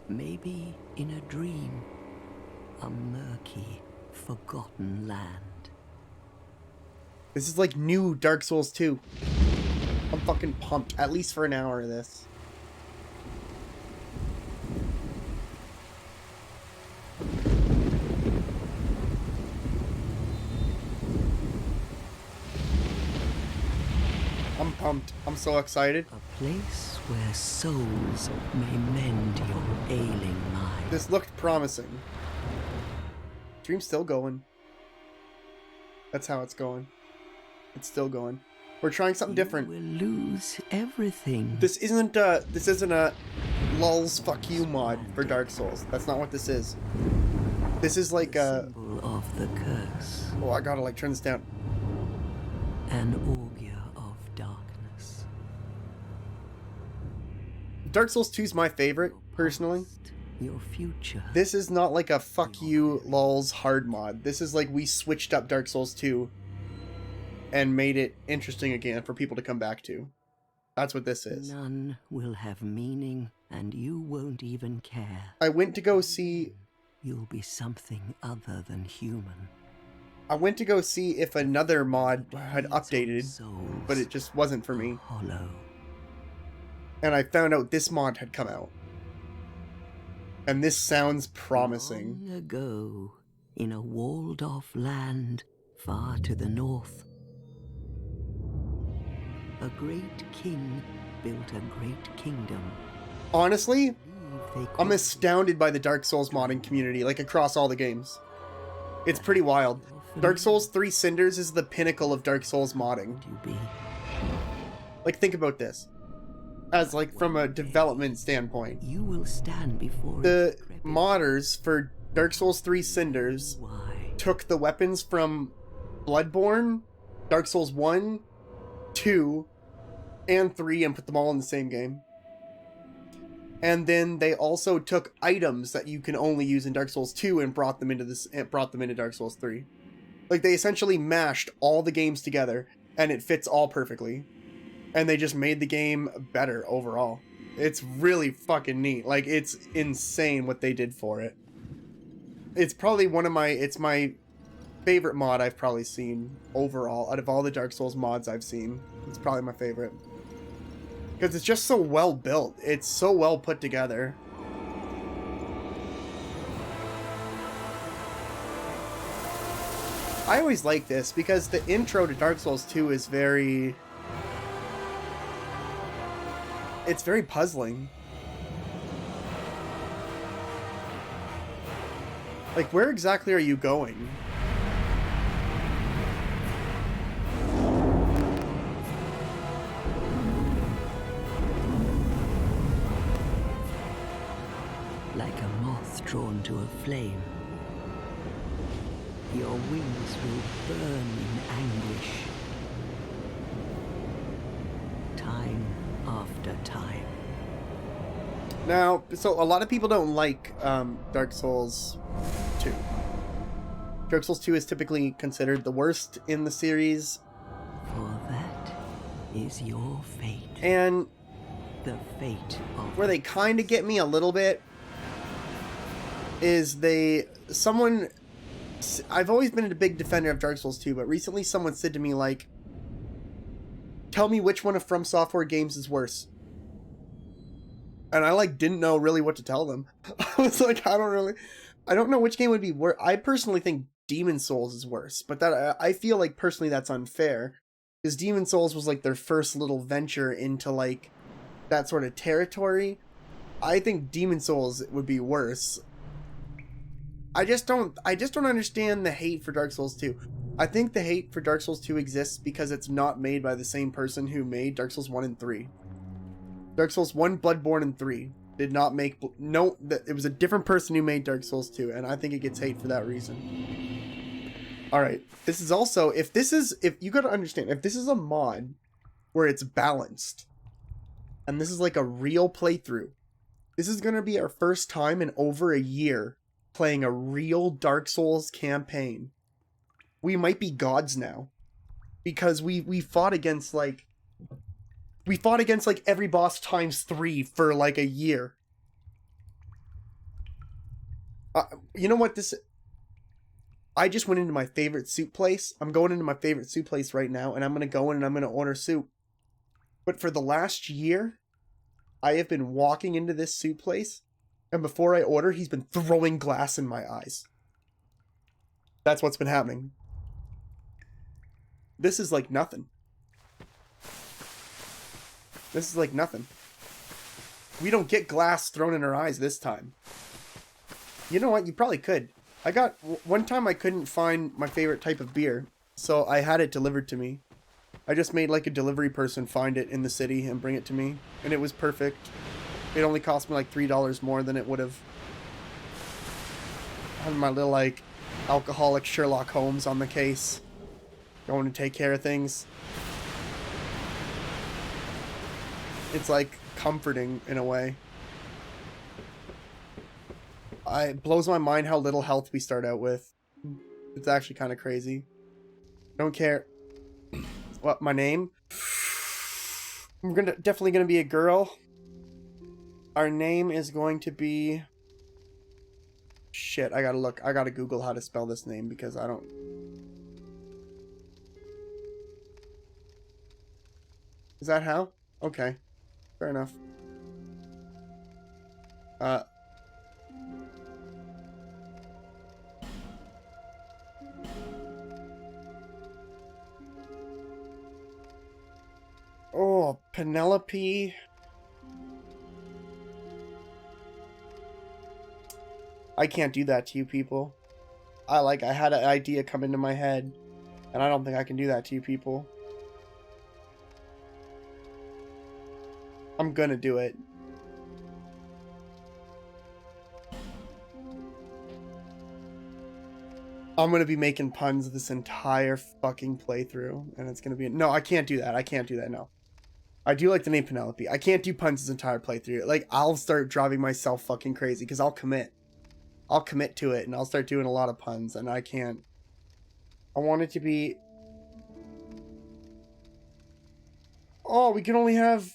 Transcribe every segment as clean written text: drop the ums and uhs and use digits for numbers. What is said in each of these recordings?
Maybe in a dream. A murky, forgotten land. This is like new Dark Souls 2. I'm fucking pumped, at least for an hour of this. I'm pumped. I'm so excited. A place where souls may mend your ailing mind. This looked promising. Dream's still going. That's how it's going. It's still going. We're trying something different. You will lose everything. This isn't a lulz fuck you mod for Dark Souls. That's not what this is. This is like a symbol of the curse. Oh, I gotta like turn this down. An augur of darkness. Dark Souls 2 is my favorite, personally. Your future. This is not like a fuck you lulz hard mod. This is like we switched up Dark Souls 2 and made it interesting again for people to come back to. That's what this is. None will have meaning, and you won't even care. I went to go see... You'll be something other than human. I went to go see if another mod had updated, but it just wasn't for me. Hollow. And I found out this mod had come out. And this sounds promising. Long ago, in a walled-off land far to the north, a great king built a great kingdom. Honestly, I'm astounded by the Dark Souls modding community, like across all the games. It's pretty wild. Dark Souls 3 Cinders is the pinnacle of Dark Souls modding. Like, think about this. As like from a development standpoint. You will stand before the modders for Dark Souls 3 Cinders took the weapons from Bloodborne, Dark Souls 1, 2, and 3 and put them all in the same game. And then they also took items that you can only use in Dark Souls 2 and brought them into Dark Souls 3. Like, they essentially mashed all the games together and it fits all perfectly. And they just made the game better overall. It's really fucking neat. Like, it's insane what they did for it. It's probably it's my favorite mod I've probably seen overall. Out of all the Dark Souls mods I've seen, it's probably my favorite. Because it's just so well built. It's so well put together. I always like this because the intro to Dark Souls 2 is very... It's very puzzling. Like, where exactly are you going? Like a moth drawn to a flame, your wings will burn in anguish. Time after time. Now, so a lot of people don't like Dark Souls 2. Dark Souls 2 is typically considered the worst in the series. For that is your fate. And the fate of where they kind of get me a little bit is I've always been a big defender of Dark Souls 2, but recently someone said to me, like, tell me which one of From Software games is worse. And I, like, didn't know really what to tell them. I was like, I don't know which game would be worse. I personally think Demon Souls is worse, but that I feel like personally that's unfair, because Demon Souls was like their first little venture into like that sort of territory. I think Demon Souls would be worse. I just don't understand the hate for Dark Souls 2. I think the hate for Dark Souls 2 exists because it's not made by the same person who made Dark Souls 1 and 3. Dark Souls 1, Bloodborne, and 3 did not make... No, it was a different person who made Dark Souls 2, and I think it gets hate for that reason. Alright, this is also... If you gotta understand, if this is a mod where it's balanced, and this is like a real playthrough, this is gonna be our first time in over a year playing a real Dark Souls campaign. We might be gods now, because we fought against like every boss times 3 for like a year. You know what this... I just went into my favorite soup place. I'm going into my favorite soup place right now, and I'm going to go in and I'm going to order soup. But for the last year, I have been walking into this soup place, and before I order, he's been throwing glass in my eyes. That's what's been happening. This is like nothing. This is like nothing. We don't get glass thrown in our eyes this time. You know what? You probably could. One time I couldn't find my favorite type of beer, so I had it delivered to me. I just made like a delivery person find it in the city and bring it to me, and it was perfect. It only cost me like $3 more than it would have. I had my little like alcoholic Sherlock Holmes on the case, going to take care of things. It's like comforting in a way. It blows my mind how little health we start out with. It's actually kind of crazy. Don't care. What, my name? I'm definitely gonna be a girl. Our name is going to be... Shit, I gotta look. I gotta Google how to spell this name because I don't... Is that how? Okay. Fair enough. Oh, Penelope. I can't do that to you people. I had an idea come into my head, and I don't think I can do that to you people. I'm gonna do it. I'm gonna be making puns this entire fucking playthrough, and it's gonna be... No, I can't do that. I can't do that, no. I do like the name Penelope. I can't do puns this entire playthrough. Like, I'll start driving myself fucking crazy, because I'll commit. I'll commit to it, and I'll start doing a lot of puns, and I can't. I want it to be... Oh, we can only have...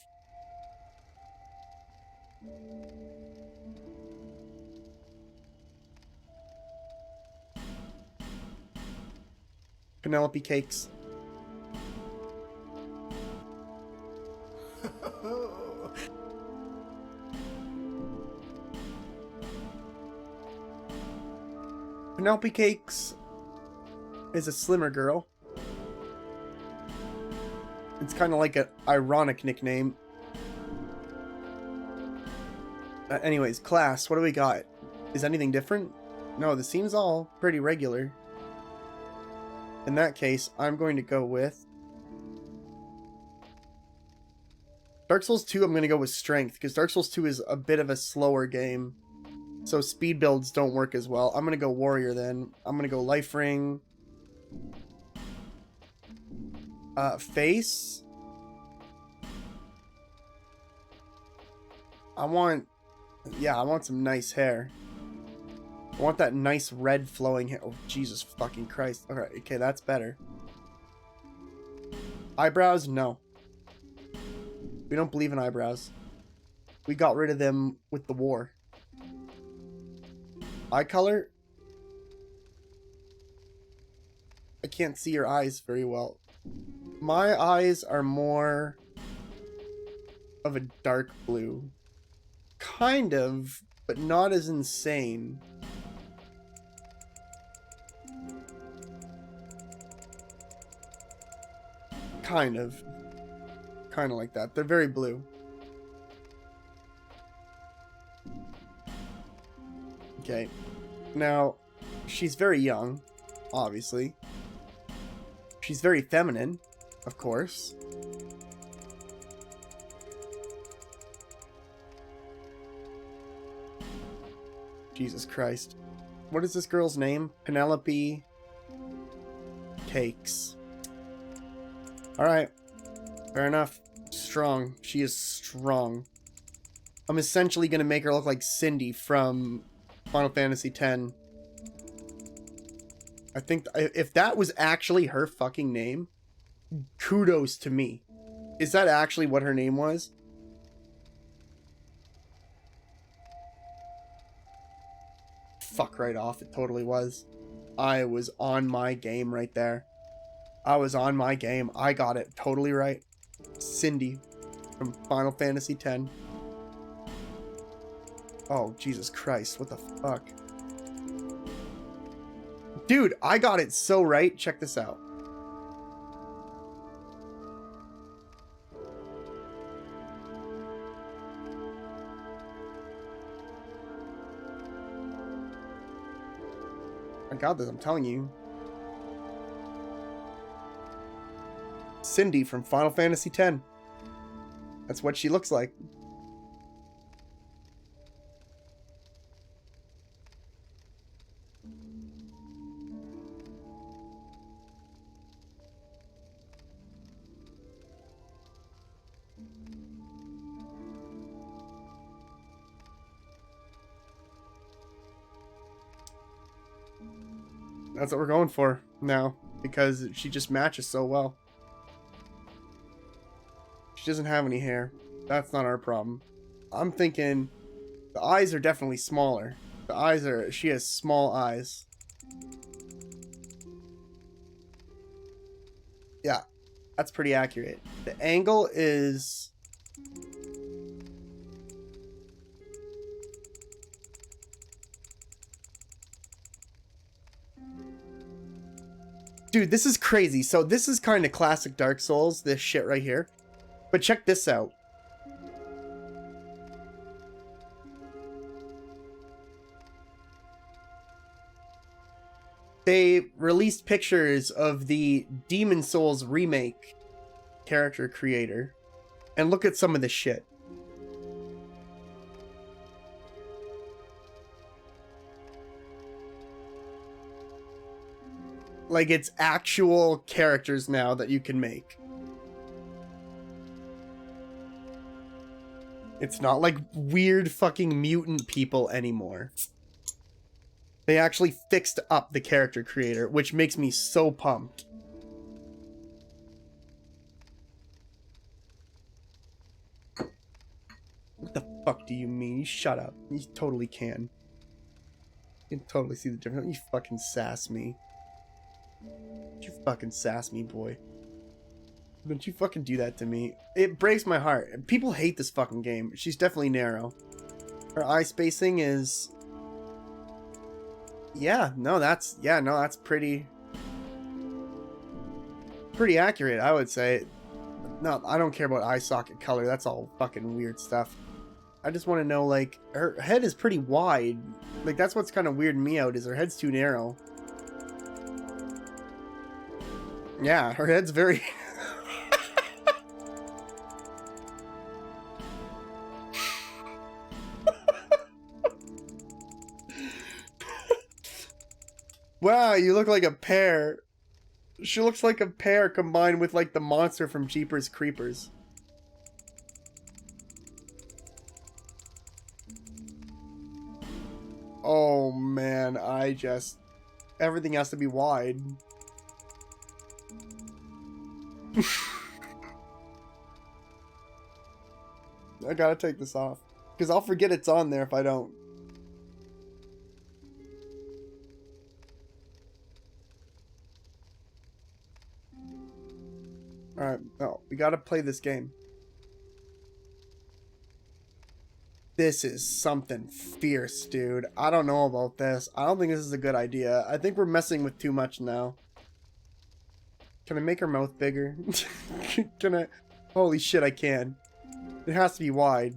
Penelope cakes. Penelope Cakes is a slimmer girl. It's kind of like an ironic nickname. Anyways, class, what do we got? Is anything different? No, this seems all pretty regular. In that case, I'm going to go with... Dark Souls 2, I'm going to go with Strength, because Dark Souls 2 is a bit of a slower game. So speed builds don't work as well. I'm going to go Warrior then. I'm going to go Life Ring. Face. I want some nice hair. I want that nice red flowing hair. Oh, Jesus fucking Christ. Alright, okay, that's better. Eyebrows? No. We don't believe in eyebrows. We got rid of them with the war. Eye color? I can't see your eyes very well. My eyes are more of a dark blue. Kind of, but not as insane. Kind of like that. They're very blue. Okay. Now, she's very young, obviously. She's very feminine, of course. Jesus Christ. What is this girl's name? Penelope Cakes. Alright. Fair enough. Strong. She is strong. I'm essentially going to make her look like Cindy from Final Fantasy X. I think if that was actually her fucking name, kudos to me. Is that actually what her name was? fuck right off. It totally was. I was on my game right there. I was on my game. I got it totally right. Cindy from Final Fantasy X. Oh, Jesus Christ. What the fuck? Dude, I got it so right. Check this out. I got this, I'm telling you. Cindy from Final Fantasy X. That's what she looks like. That's what we're going for now, because she just matches so well. She doesn't have any hair. That's not our problem. I'm thinking the eyes are definitely smaller. She has small eyes. Yeah, that's pretty accurate. The angle is... Dude, this is crazy. So this is kind of classic Dark Souls, this shit right here. But check this out. They released pictures of the Demon Souls remake character creator. And look at some of this shit. Like, it's actual characters now that you can make. It's not like weird fucking mutant people anymore. They actually fixed up the character creator, which makes me so pumped. What the fuck do you mean? You shut up. You totally can. You can totally see the difference. Don't you fucking sass me. Don't you fucking sass me, boy. Don't you fucking do that to me. It breaks my heart. People hate this fucking game. She's definitely narrow. Her eye spacing is... Yeah, no, that's pretty accurate, I would say. No, I don't care about eye socket color. That's all fucking weird stuff. I just want to know, like, her head is pretty wide. Like, that's what's kind of weirding me out, is her head's too narrow. Yeah, her head's very... Wow, you look like a pear. She looks like a pear combined with, like, the monster from Jeepers Creepers. Oh, man, everything has to be wide. I gotta take this off. Because I'll forget it's on there if I don't. Alright, no, we gotta play this game. This is something fierce, dude. I don't know about this. I don't think this is a good idea. I think we're messing with too much now. Can I make her mouth bigger? Can I? Holy shit, I can. It has to be wide.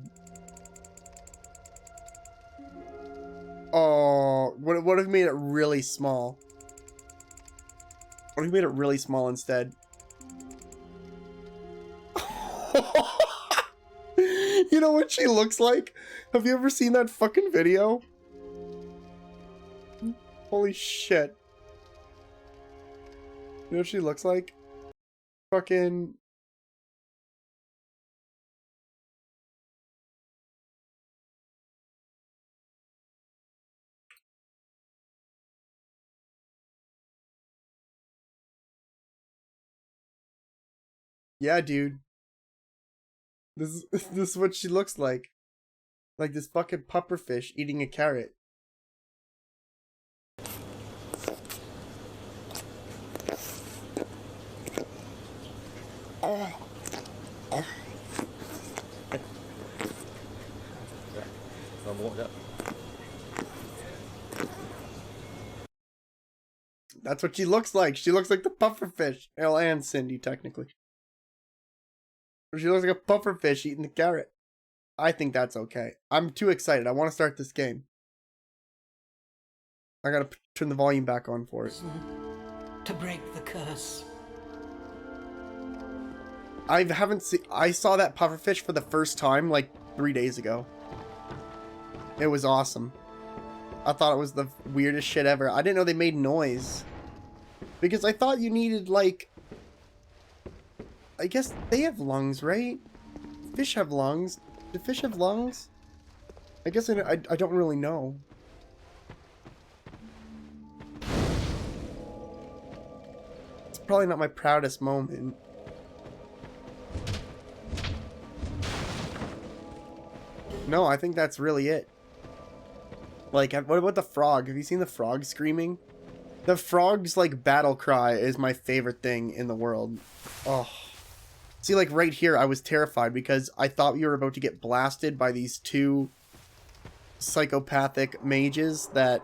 Oh, what if we made it really small? What if we made it really small instead? You know what she looks like? Have you ever seen that fucking video? Holy shit. You know what she looks like? Fucking... Yeah, dude. This is what she looks like. Like this fucking pufferfish eating a carrot. I'm warmed up. That's what she looks like. She looks like the pufferfish. Elle and Cindy, technically. She looks like a pufferfish eating the carrot. I think that's okay. I'm too excited. I want to start this game. I gotta turn the volume back on for it. To break the curse. I haven't seen... I saw that pufferfish for the first time like 3 days ago. It was awesome. I thought it was the weirdest shit ever. I didn't know they made noise. Because I thought you needed, like... I guess they have lungs, right? Fish have lungs. Do fish have lungs? I guess I don't really know. It's probably not my proudest moment. No, I think that's really it. Like, what about the frog? Have you seen the frog screaming? The frog's, like, battle cry is my favorite thing in the world. Oh. See, like, right here, I was terrified because I thought we were about to get blasted by these two psychopathic mages that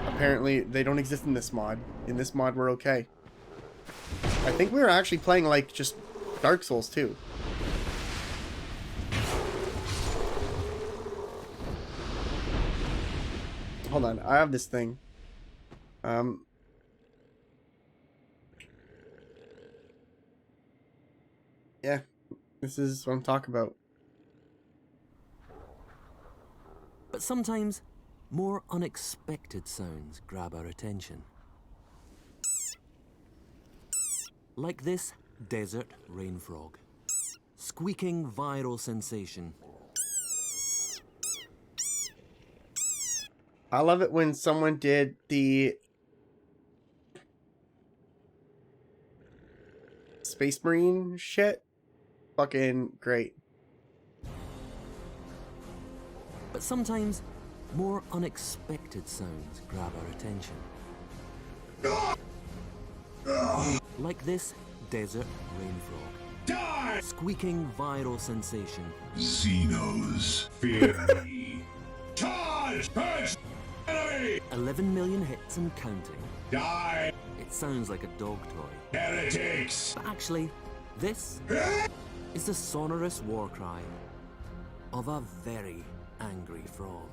apparently they don't exist in this mod. In this mod, we're okay. I think we were actually playing, like, just Dark Souls 2. Hold on, I have this thing. Yeah, this is what I'm talking about. But sometimes, more unexpected sounds grab our attention. Like this desert rain frog. Squeaking viral sensation. I love it when someone did the Space Marine shit. Fucking great. But sometimes, more unexpected sounds grab our attention. Like this desert rain frog. Die! Squeaking viral sensation. Xenos, fear me. Charge! Purge! Enemy! 11 million hits and counting. Die! It sounds like a dog toy. Heretics! But actually, this is the sonorous war cry of a very angry frog.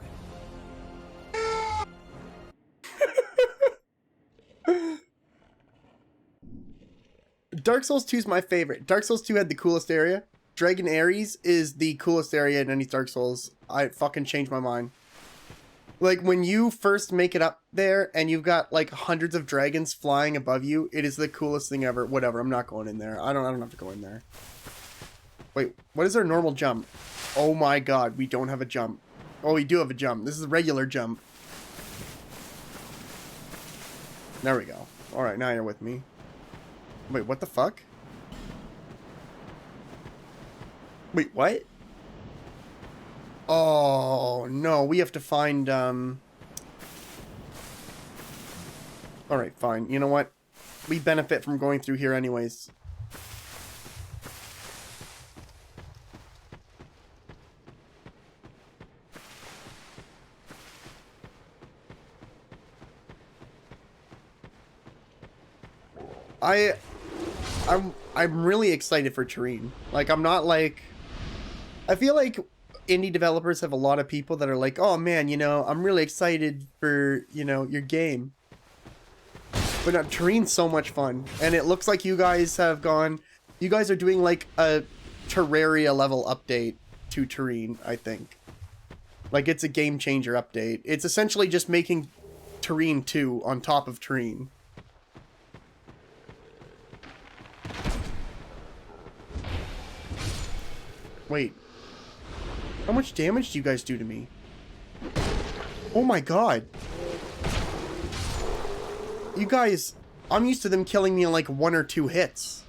Dark Souls 2 is my favorite. Dark Souls 2 had the coolest area. Dragon Ares is the coolest area in any Dark Souls. I fucking changed my mind. Like, when you first make it up there and you've got, like, hundreds of dragons flying above you, it is the coolest thing ever. Whatever, I'm not going in there. I don't have to go in there. Wait, what is our normal jump? Oh my god, we don't have a jump. Oh, we do have a jump. This is a regular jump. There we go. Alright, now you're with me. Wait, what the fuck? Wait, what? Oh, no, we have to find, Alright, fine. You know what? We benefit from going through here anyways. I'm really excited for Turin. Like, I'm not like... I feel like indie developers have a lot of people that are like, oh man, you know, I'm really excited for, you know, your game. But no, Turin's so much fun. And it looks like you guys have gone... You guys are doing like a Terraria level update to Turin, I think. Like, it's a game changer update. It's essentially just making Turin 2 on top of Turin. Wait. How much damage do you guys do to me? Oh my god. You guys... I'm used to them killing me in like 1 or 2 hits.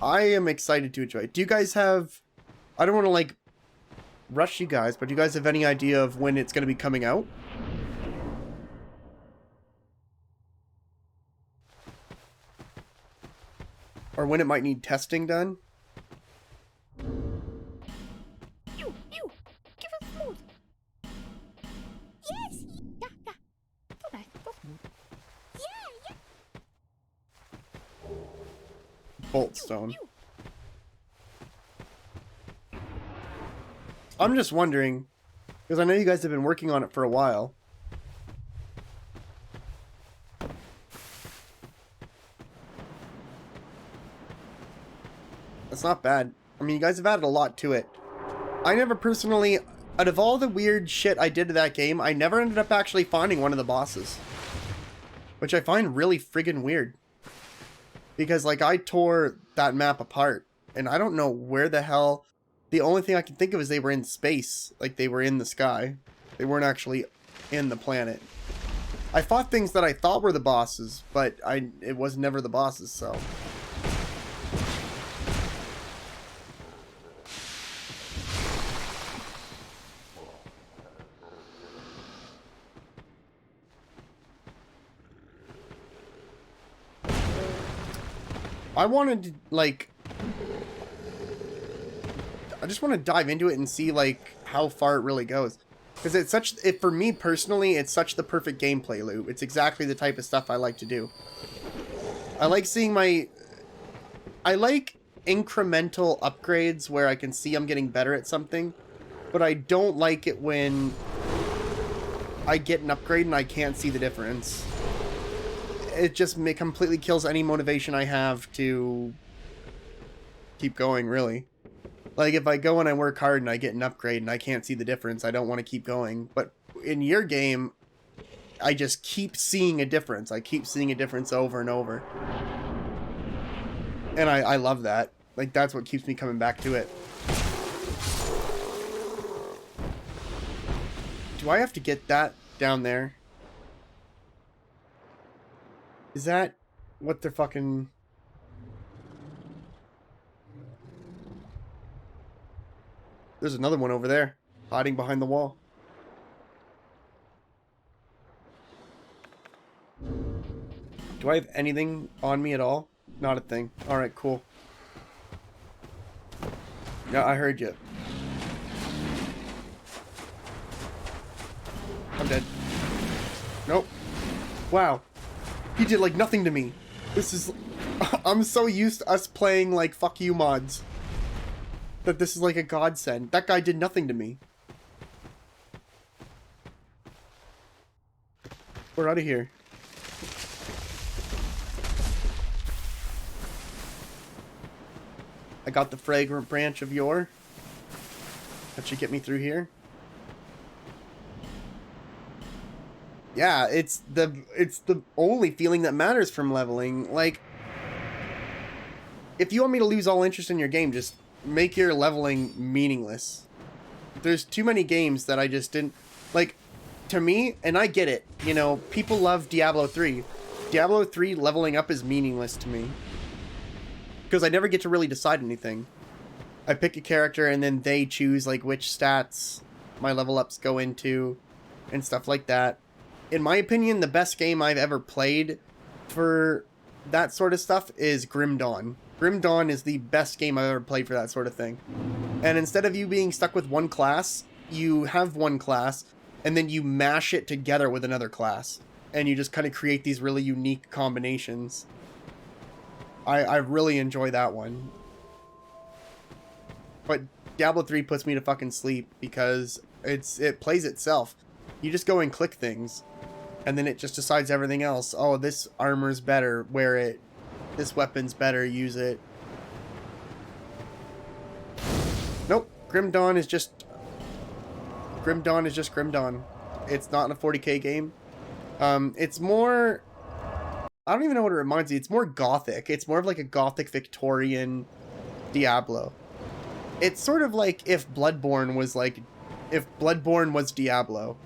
I am excited to enjoy it. Do you guys have... I don't want to, like, rush you guys, but do you guys have any idea of when it's going to be coming out? Or when it might need testing done? You, give us food. Yes, yeah. So nice, so smooth. Yeah. Boltstone. I'm just wondering, because I know you guys have been working on it for a while. That's not bad. I mean, you guys have added a lot to it. I never personally, out of all the weird shit I did to that game, I never ended up actually finding one of the bosses. Which I find really friggin' weird. Because, like, I tore that map apart. And I don't know where the hell... The only thing I can think of is they were in space. Like, they were in the sky. They weren't actually in the planet. I fought things that I thought were the bosses, but it was never the bosses, so... I wanted to, like... I just want to dive into it and see, like, how far it really goes. Because it's such... for me, personally, it's such the perfect gameplay loop. It's exactly the type of stuff I like to do. I like seeing my... I like incremental upgrades where I can see I'm getting better at something. But I don't like it when I get an upgrade and I can't see the difference. It just completely kills any motivation I have to keep going, really. Like, if I go and I work hard and I get an upgrade and I can't see the difference, I don't want to keep going. But in your game, I just keep seeing a difference. I keep seeing a difference over and over. And I love that. Like, that's what keeps me coming back to it. Do I have to get that down there? Is that what they're fucking... There's another one over there, hiding behind the wall. Do I have anything on me at all? Not a thing. Alright, cool. Yeah, I heard you. I'm dead. Nope. Wow. He did, like, nothing to me. This is... I'm so used to us playing, like, fuck you mods. That this is, like, a godsend. That guy did nothing to me. We're out of here. I got the fragrant branch of yore. That should get me through here. Yeah, it's the only feeling that matters from leveling. Like, if you want me to lose all interest in your game, just make your leveling meaningless. There's too many games that I just didn't... Like, to me, and I get it, you know, people love Diablo 3. Diablo 3 leveling up is meaningless to me. Because I never get to really decide anything. I pick a character and then they choose, like, which stats my level ups go into and stuff like that. In my opinion, the best game I've ever played for that sort of stuff is Grim Dawn. Grim Dawn is the best game I've ever played for that sort of thing. And instead of you being stuck with one class, you have one class, and then you mash it together with another class. And you just kind of create these really unique combinations. I really enjoy that one. But Diablo 3 puts me to fucking sleep because it plays itself. You just go and click things. And then it just decides everything else. Oh, this armor's better, wear it. This weapon's better, use it. Nope, Grim Dawn is just Grim Dawn. It's not in a 40k game. It's more... I don't even know what it reminds me. It's more gothic. It's more of like a gothic Victorian Diablo. It's sort of like if Bloodborne was Diablo.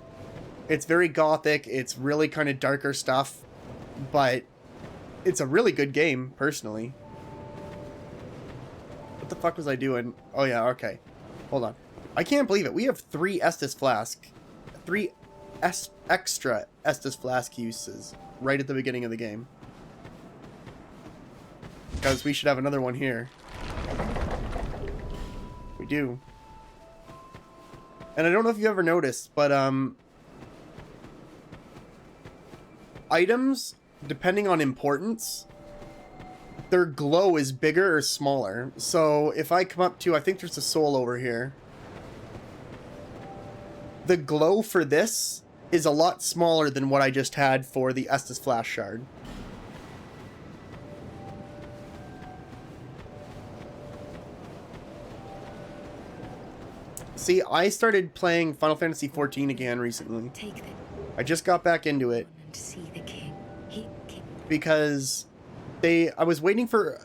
It's very gothic, it's really kind of darker stuff, but it's a really good game, personally. What the fuck was I doing? Oh yeah, okay. Hold on. I can't believe it. We have 3 Estus Flask. 3 extra Estus Flask uses right at the beginning of the game. Because we should have another one here. We do. And I don't know if you ever noticed, but items, depending on importance, their glow is bigger or smaller. So if I come up to, I think there's a soul over here. The glow for this is a lot smaller than what I just had for the Estus Flash Shard. See, I started playing Final Fantasy XIV again recently. Take them I just got back into it and see the king. because I was waiting for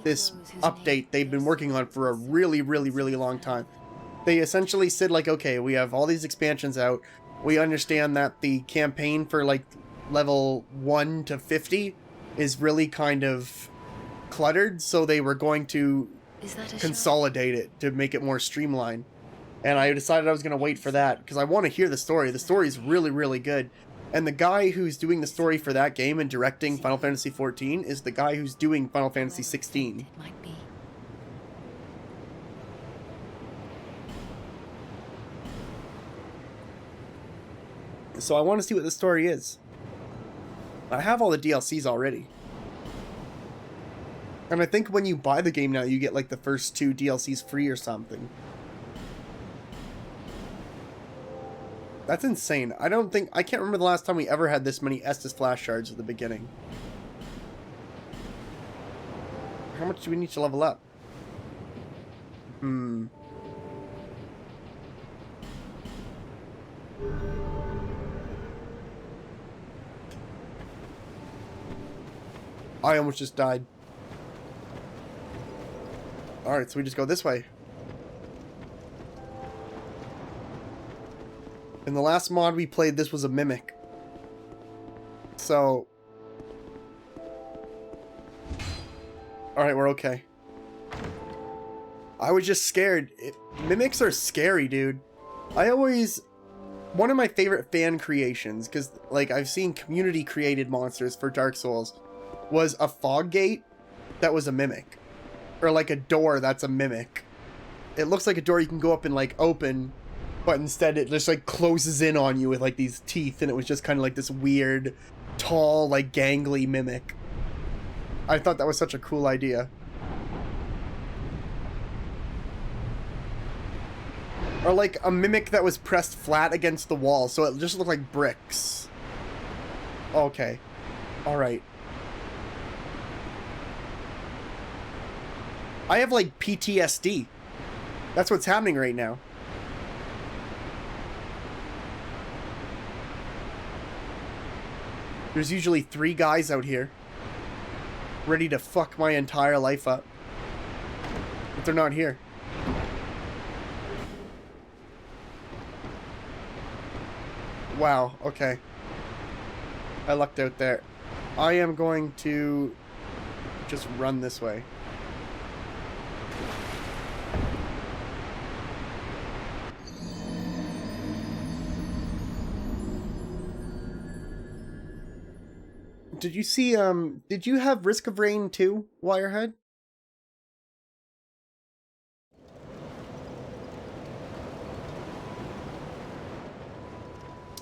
this update they've been working on for a really long time. They essentially said, like, okay, we have all these expansions out. We understand that the campaign for like level 1 to 50 is really kind of cluttered, so they were going to consolidate it to make it more streamlined. And I decided I was going to wait for that because I want to hear the story. The story is really good. And the guy who's doing the story for that game and directing Final Fantasy XIV is the guy who's doing Final Fantasy XVI. It might be. So I want to see what the story is. I have all the DLCs already. And I think when you buy the game now, you get like the first 2 DLCs free or something. That's insane. I can't remember the last time we ever had this many Estus Flash Shards at the beginning. How much do we need to level up? I almost just died. Alright, so we just go this way. In the last mod we played, this was a mimic. So... Alright, we're okay. I was just scared. Mimics are scary, dude. One of my favorite fan creations, because, like, I've seen community-created monsters for Dark Souls, was a fog gate that was a mimic. Or, like, a door that's a mimic. It looks like a door you can go up and, like, open, but instead it just, like, closes in on you with, like, these teeth, and it was just kind of like this weird, tall, like, gangly mimic. I thought that was such a cool idea. Or like a mimic that was pressed flat against the wall, so it just looked like bricks. Okay. Alright. I have like PTSD. That's what's happening right now. There's usually 3 guys out here ready to fuck my entire life up. But they're not here. Wow, okay. I lucked out there. I am going to just run this way. Did you see, did you have Risk of Rain 2, Wirehead?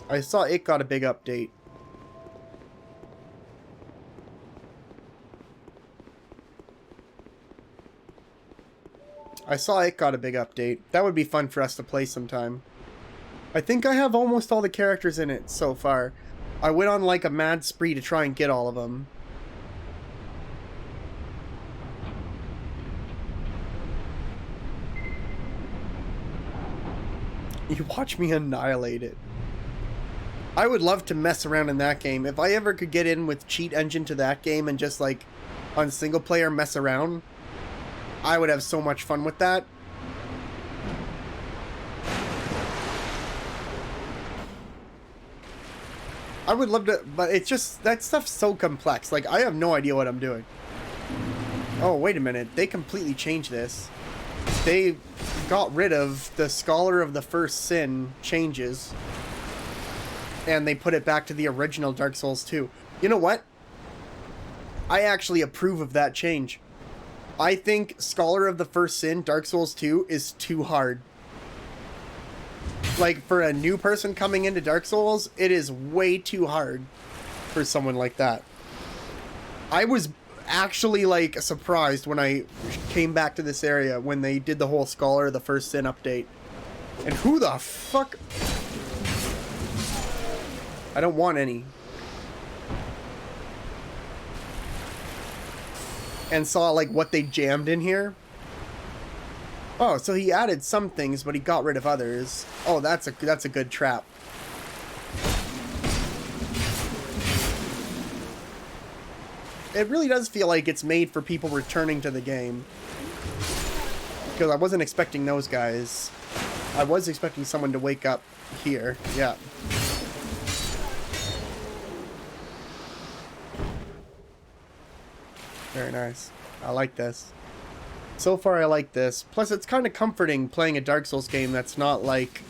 I saw it got a big update. That would be fun for us to play sometime. I think I have almost all the characters in it so far. I went on like a mad spree to try and get all of them. You watch me annihilate it. I would love to mess around in that game. If I ever could get in with cheat engine to that game and just like on single player mess around, I would have so much fun with that. I would love to, but it's just, that stuff's so complex. Like, I have no idea what I'm doing. Oh, wait a minute. They completely changed this. They got rid of the Scholar of the First Sin changes. And they put it back to the original Dark Souls 2. You know what? I actually approve of that change. I think Scholar of the First Sin, Dark Souls 2, is too hard. Like, for a new person coming into Dark Souls, it is way too hard for someone like that. I was actually, like, surprised when I came back to this area when they did the whole Scholar of the First Sin update. And who the fuck... I don't want any. And saw, like, what they jammed in here. Oh, so he added some things, but he got rid of others. Oh, that's a good trap. It really does feel like it's made for people returning to the game. Because I wasn't expecting those guys. I was expecting someone to wake up here. Yeah. Very nice. I like this. So far, I like this. Plus, it's kind of comforting playing a Dark Souls game that's not like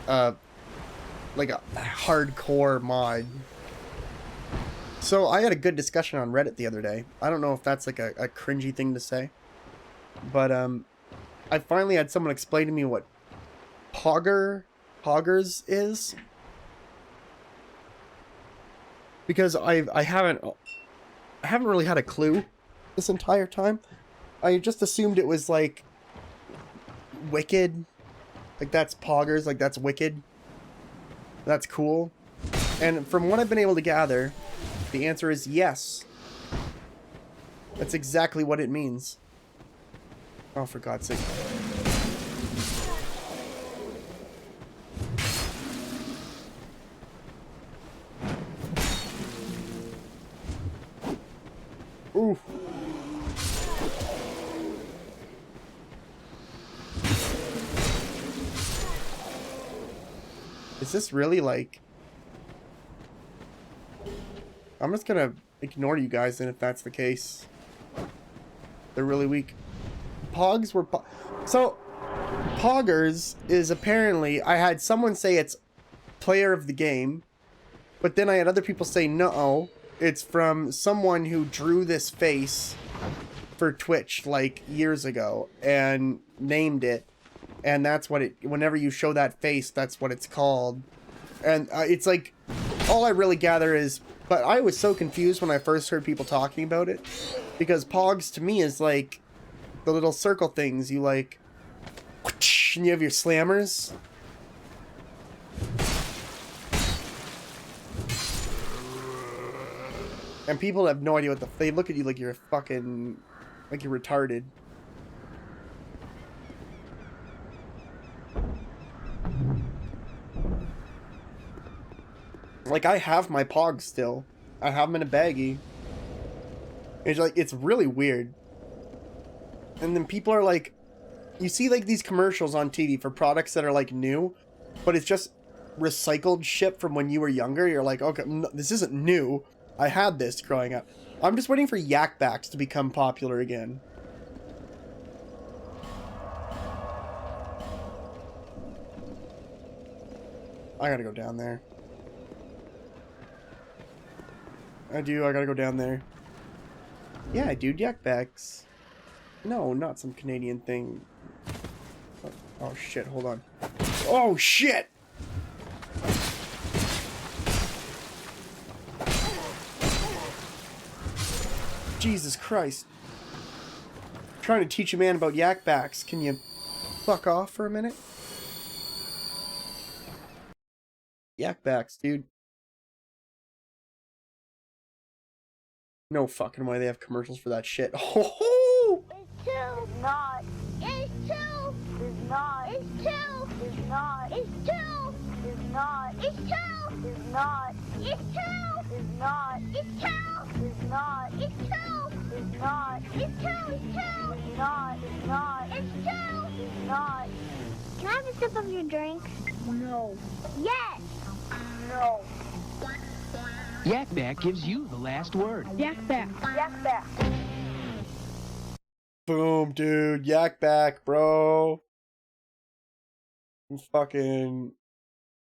a hardcore mod. So, I had a good discussion on Reddit the other day. I don't know if that's like a cringy thing to say. But, I finally had someone explain to me what poggers is. Because I haven't really had a clue this entire time. I just assumed it was like wicked. Like that's poggers, like that's wicked. That's cool. And from what I've been able to gather, the answer is yes. That's exactly what it means. Oh, for God's sake. Ooh. Is this really like... I'm just gonna ignore you guys then if that's the case. They're really weak. Pogs were... So, poggers is apparently... I had someone say it's player of the game, but then I had other people say no, it's from someone who drew this face for Twitch like years ago and named it. And that's what it, whenever you show that face, that's what it's called. And it's like, all I really gather is, but I was so confused when I first heard people talking about it. Because Pogs to me is like the little circle things you like, and you have your slammers. And people have no idea what the, they look at you like you're fucking, like you're retarded. Like, I have my Pogs still. I have them in a baggie. It's like, it's really weird. And then people are like, you see like these commercials on TV for products that are like new, but it's just recycled shit from when you were younger. You're like, okay, no, this isn't new. I had this growing up. I'm just waiting for yak backs to become popular again. I gotta go down there. I gotta go down there. Yeah, dude, yak backs. No, not some Canadian thing. Oh shit, hold on. Oh shit! Jesus Christ. I'm trying to teach a man about yak backs. Can you fuck off for a minute? Yak backs, dude. No fucking way they have commercials for that shit. Oh! It's two. It's not. It's two. It's not. It's two. It's not. It's two. It's not. It's two. It's not. It's two. It's not. It's two. It's not. It's two. It's not. It's two. It's two. It's not. It's not. It's two. It's not. Can I have a sip of your drink? No. Yes. No. Yak Back gives you the last word. Yak back. Yak back. Boom, dude. Yak back, bro. Fucking...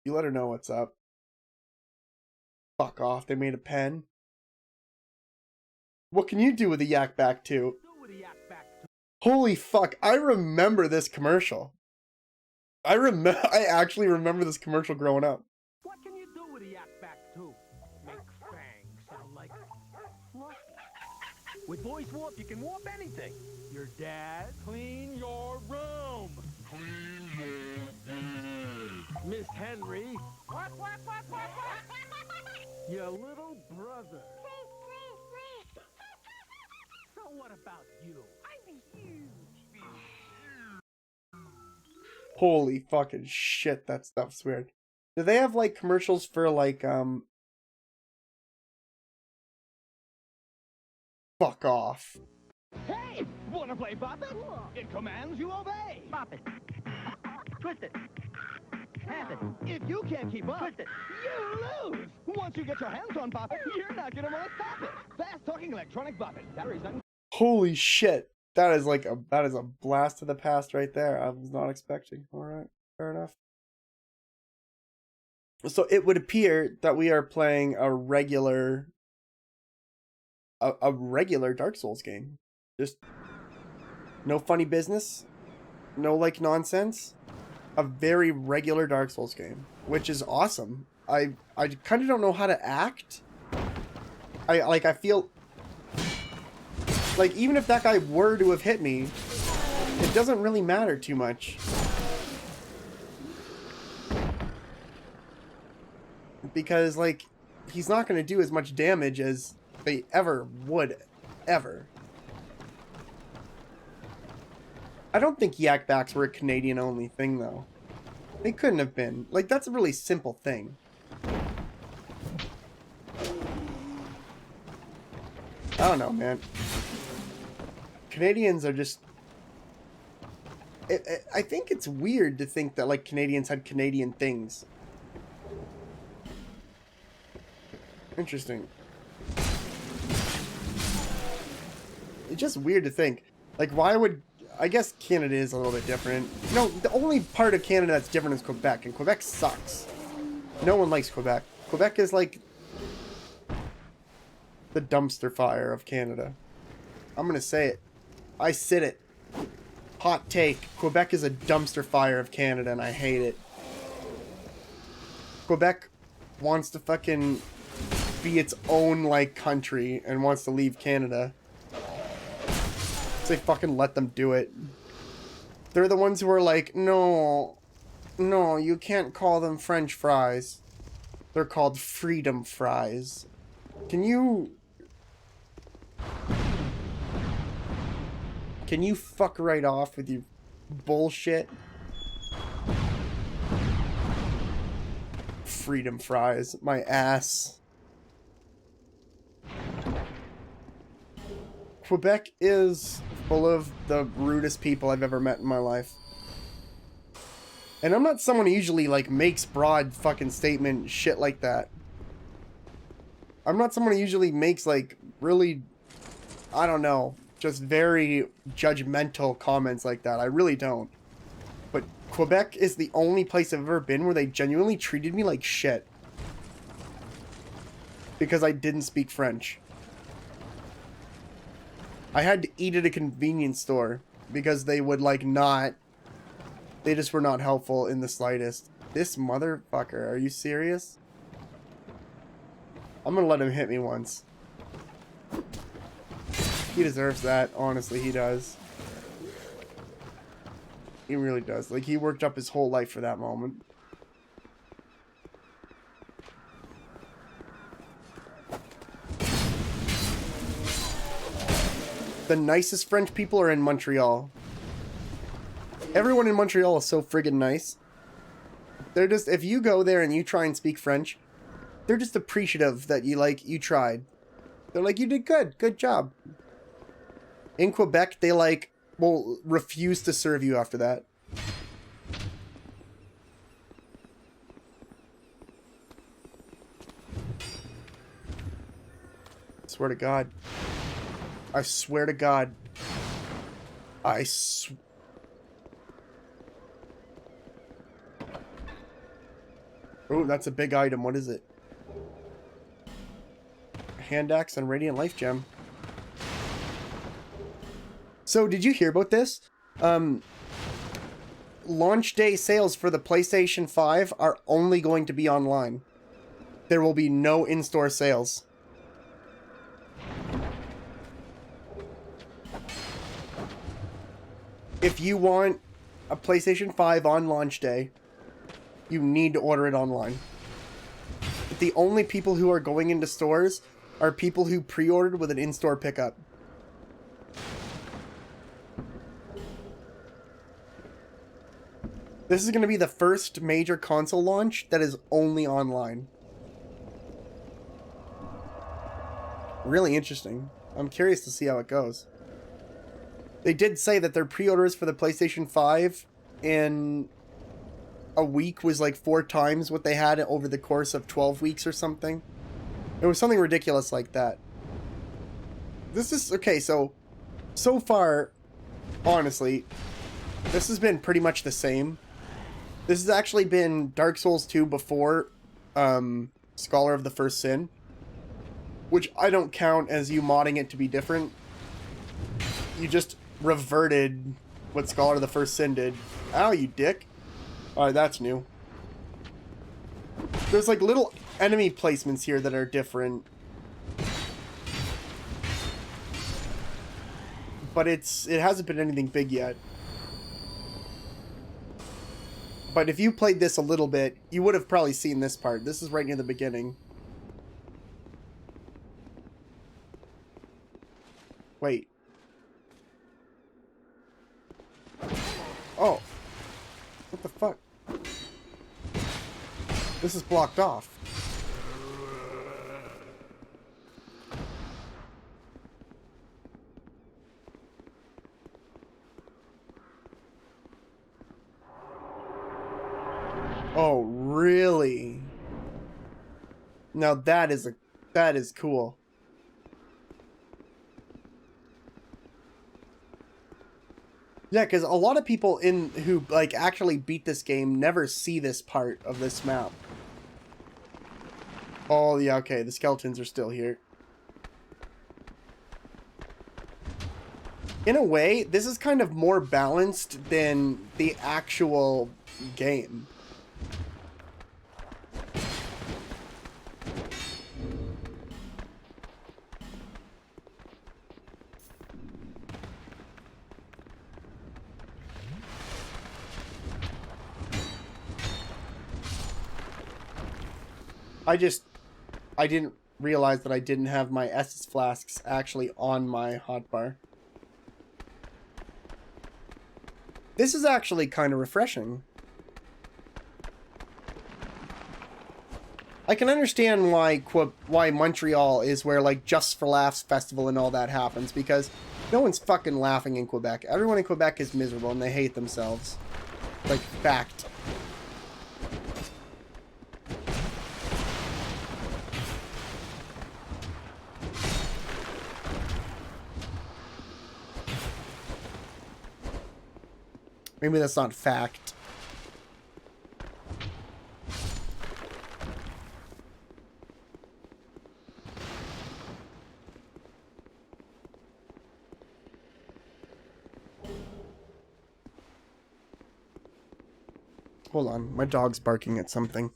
You let her know what's up. Fuck off. They made a pen. What can you do with a yak back too? Holy fuck. I remember this commercial. I actually remember this commercial growing up. What can you do with a yak back too? Make fangs sound like fluffy. With voice warp, you can warp anything. Your dad, clean your room. Clean your room. Miss Henry. What? Your little brother. So what about you? I'm huge. Holy fucking shit, that stuff's weird. Do they have like commercials for like fuck off. Hey! Wanna play Bop It? It commands you obey. Bop it. Twist it. Tap it. If you can't keep up, twist it. You lose! Once you get your hands on Bop It, you're not gonna wanna stop it. Fast talking electronic Bop It. Batteries on. Holy shit. That is a blast to the past right there. I was not expecting. Alright, fair enough. So it would appear that we are playing a regular Dark Souls game. Just no funny business, no like nonsense. A very regular Dark Souls game, which is awesome. I kind of don't know how to act. I feel like even if that guy were to have hit me, it doesn't really matter too much. Because like he's not going to do as much damage as they ever would, ever. I don't think yak backs were a Canadian only thing though. They couldn't have been. Like that's a really simple thing. I don't know, man. Canadians are just... I think it's weird to think that like Canadians had Canadian things. Interesting. It's just weird to think. Like, why would... I guess Canada is a little bit different. You know, the only part of Canada that's different is Quebec, and Quebec sucks. No one likes Quebec. Quebec is like the dumpster fire of Canada. I'm gonna say it. I sit it. Hot take. Quebec is a dumpster fire of Canada, and I hate it. Quebec wants to fucking be its own, like, country and wants to leave Canada. So they fucking let them do it. They're the ones who are like, no, you can't call them French fries. They're called freedom fries. Can you fuck right off with your bullshit? Freedom fries. My ass. Quebec is full of the rudest people I've ever met in my life. And I'm not someone who usually, like, makes broad fucking statement shit like that. I'm not someone who usually makes, like, really, I don't know, just very judgmental comments like that. I really don't. But Quebec is the only place I've ever been where they genuinely treated me like shit. Because I didn't speak French. I had to eat at a convenience store because they would, like, not... They just were not helpful in the slightest. This motherfucker, are you serious? I'm gonna let him hit me once. He deserves that. Honestly, he does. He really does. Like, he worked up his whole life for that moment. The nicest French people are in Montreal. Everyone in Montreal is so friggin' nice. They're just, if you go there and you try and speak French, they're just appreciative that you tried. They're like, you did good. Good job. In Quebec, they will refuse to serve you after that. swear to God. I swear to God. Oh, that's a big item. What is it? Hand axe and radiant life gem. So, did you hear about this? Launch day sales for the PlayStation 5 are only going to be online. There will be no in-store sales. If you want a PlayStation 5 on launch day, you need to order it online. The only people who are going into stores are people who pre-ordered with an in-store pickup. This is going to be the first major console launch that is only online. Really interesting. I'm curious to see how it goes. They did say that their pre-orders for the PlayStation 5 in a week was like 4 times what they had over the course of 12 weeks or something. It was something ridiculous like that. This is, okay, so far, honestly, this has been pretty much the same. This has actually been Dark Souls 2 before Scholar of the First Sin, which I don't count as you modding it to be different. You just reverted what Scholar of the First Sin did. Ow, you dick. Alright, that's new. There's like little enemy placements here that are different. But it hasn't been anything big yet. But if you played this a little bit, you would have probably seen this part. This is right near the beginning. Wait. Oh. What the fuck? This is blocked off. Oh, really? Now that is cool. Yeah, because a lot of people who like actually beat this game never see this part of this map. Oh yeah, okay, the skeletons are still here. In a way, this is kind of more balanced than the actual game. I didn't realize that I didn't have my Estus flasks actually on my hotbar. This is actually kind of refreshing. I can understand why Montreal is where like Just for Laughs festival and all that happens, because no one's fucking laughing in Quebec. Everyone in Quebec is miserable and they hate themselves. Like, fact. Maybe that's not fact. Hold on, my dog's barking at something.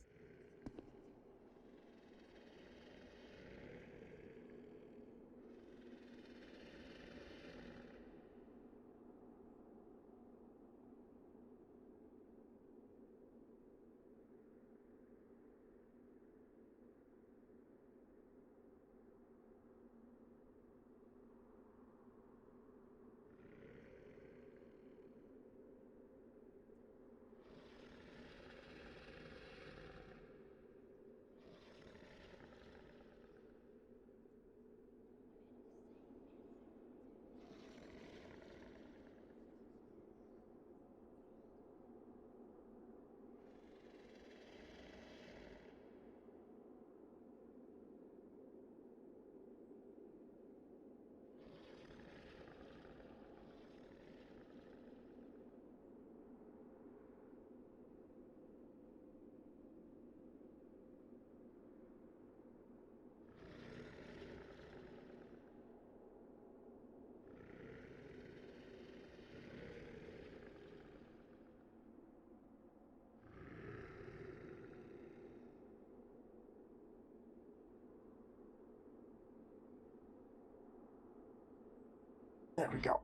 There we go.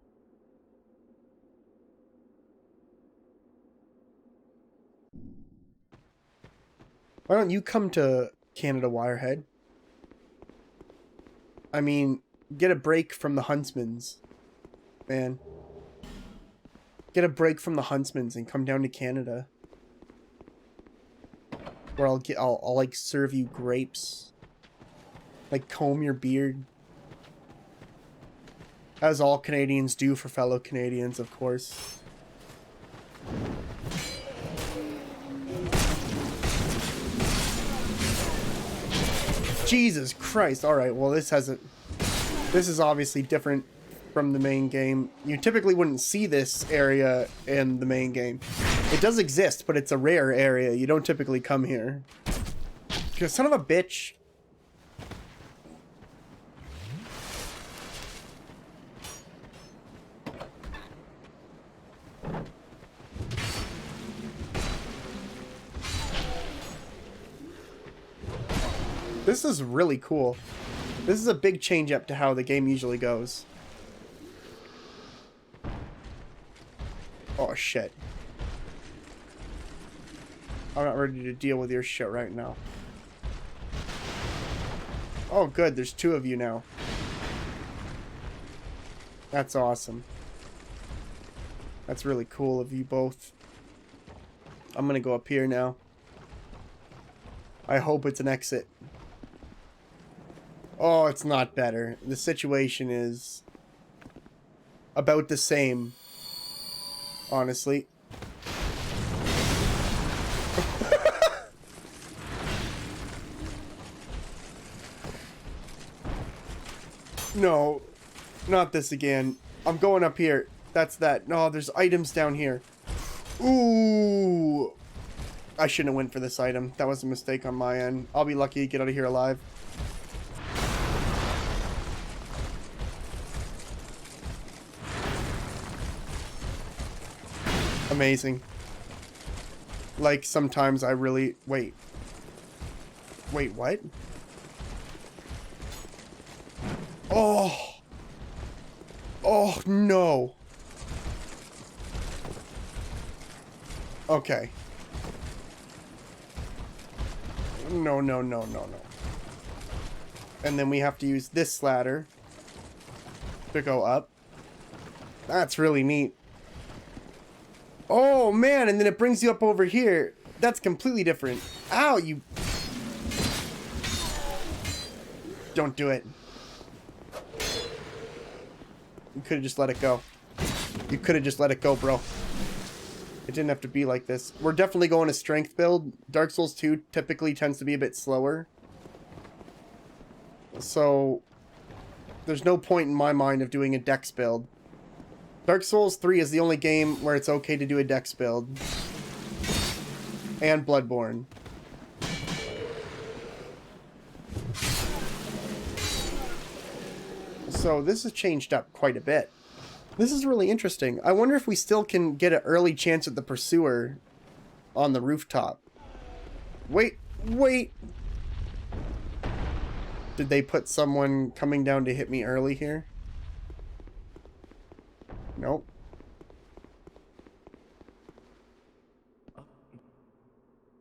Why don't you come to Canada, Wirehead? I mean, get a break from the Huntsmans, man. Get a break from the Huntsmans and come down to Canada. Where I'll like serve you grapes. Like comb your beard. As all Canadians do for fellow Canadians, of course. Jesus Christ. Alright, well this is obviously different from the main game. You typically wouldn't see this area in the main game. It does exist, but it's a rare area. You don't typically come here. Son of a bitch. This is really cool. This is a big change up to how the game usually goes. Oh shit. I'm not ready to deal with your shit right now. Oh good, there's two of you now. That's awesome. That's really cool of you both. I'm gonna go up here now. I hope it's an exit. Oh, it's not better. The situation is about the same, honestly. No, not this again. I'm going up here. That's that. No, there's items down here. Ooh. I shouldn't have went for this item. That was a mistake on my end. I'll be lucky to get out of here alive. Amazing. Like, sometimes I really... Wait. Wait, what? Oh! Oh, no. Okay. No, no, no, no, no. And then we have to use this ladder to go up. That's really neat. Oh, man, and then it brings you up over here. That's completely different. Ow, you... Don't do it. You could have just let it go. You could have just let it go, bro. It didn't have to be like this. We're definitely going a strength build. Dark Souls 2 typically tends to be a bit slower. So, there's no point in my mind of doing a dex build. Dark Souls 3 is the only game where it's okay to do a dex build. And Bloodborne. So this has changed up quite a bit. This is really interesting. I wonder if we still can get an early chance at the Pursuer on the rooftop. Wait, wait! Did they put someone coming down to hit me early here? Nope.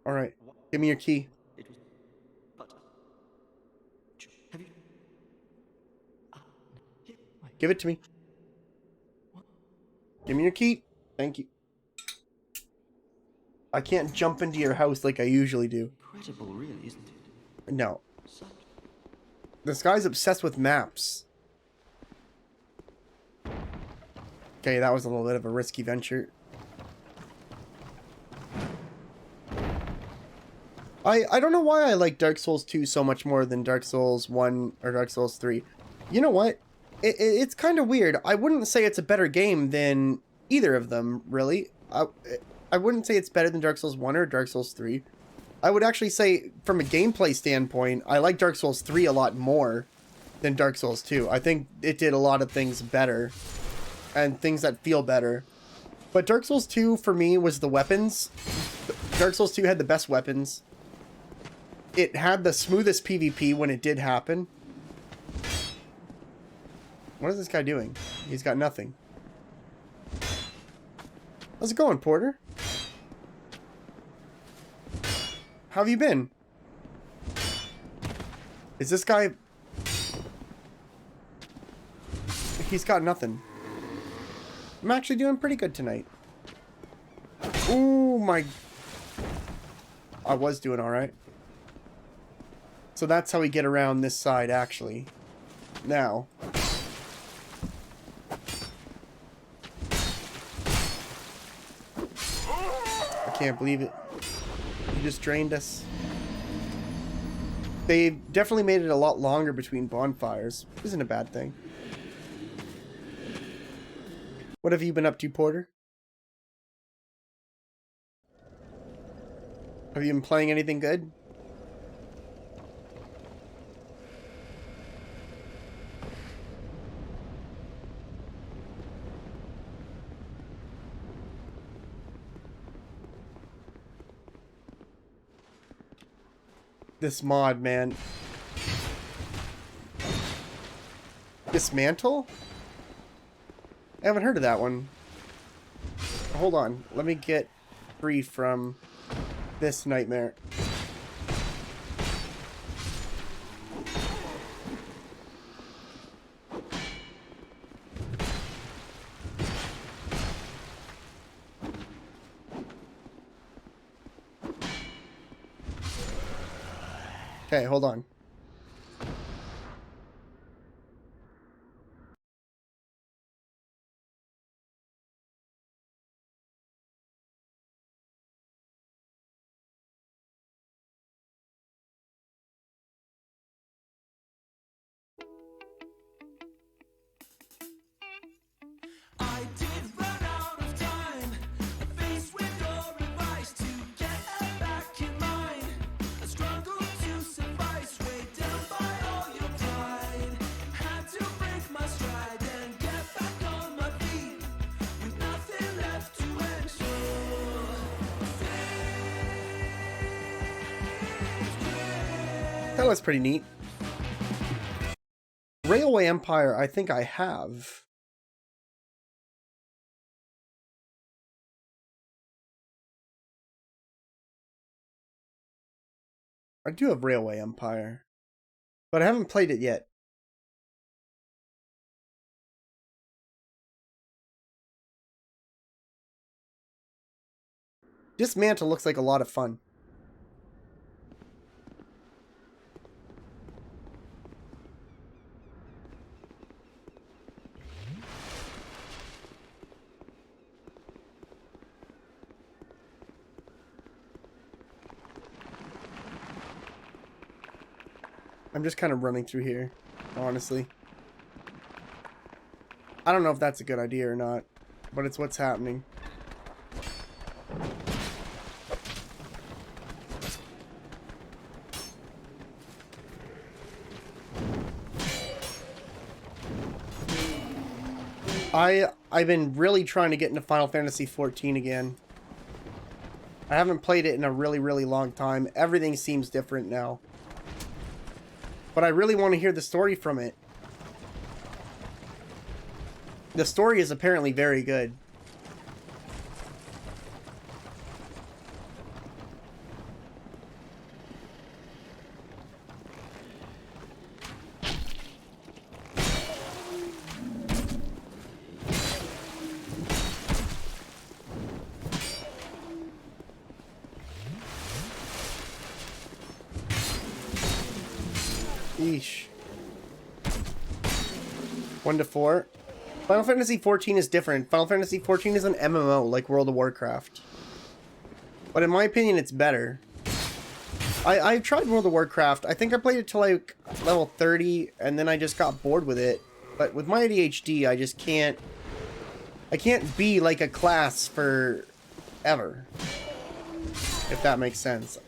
Alright, give me your key. Give it to me. Give me your key. Thank you. I can't jump into your house like I usually do. Incredible, really, isn't it? No. This guy's obsessed with maps. Okay, that was a little bit of a risky venture. I don't know why I like Dark Souls 2 so much more than Dark Souls 1 or Dark Souls 3. You know what? It's kind of weird. I wouldn't say it's a better game than either of them, really. I wouldn't say it's better than Dark Souls 1 or Dark Souls 3. I would actually say, from a gameplay standpoint, I like Dark Souls 3 a lot more than Dark Souls 2. I think it did a lot of things better, and things that feel better. But Dark Souls 2, for me, was the weapons. Dark Souls 2 had the best weapons. It had the smoothest PvP when it did happen. What is this guy doing? He's got nothing. How's it going, Porter? How have you been? Is this guy... He's got nothing. I'm actually doing pretty good tonight. Ooh, my... I was doing alright. So that's how we get around this side, actually. Now... I can't believe it. You just drained us. They definitely made it a lot longer between bonfires. Isn't a bad thing. What have you been up to, Porter? Have you been playing anything good? This mod, man. Dismantle? I haven't heard of that one. Hold on. Let me get free from this nightmare. Okay, hold on. I did run out of time. Faced with your advice to get her back in mind. A struggle to suffice, weighed down by all your pride. Had to break my stride and get back on my feet. With nothing left to ensure. That was pretty neat. Railway Empire, I think I have. I do have Railway Empire, but I haven't played it yet. Dismantle looks like a lot of fun. I'm just kind of running through here, honestly. I don't know if that's a good idea or not, but it's what's happening. I've been really trying to get into Final Fantasy XIV again. I haven't played it in a really long time. Everything seems different now. But I really want to hear the story from it. The story is apparently very good. Yeesh. 1 to 4. Final Fantasy XIV is different. Final Fantasy XIV is an MMO like World of Warcraft. But in my opinion, it's better. I've tried World of Warcraft. I think I played it till like level 30, and then I just got bored with it. But with my ADHD, I just can't... I can't be like a class for ever. If that makes sense.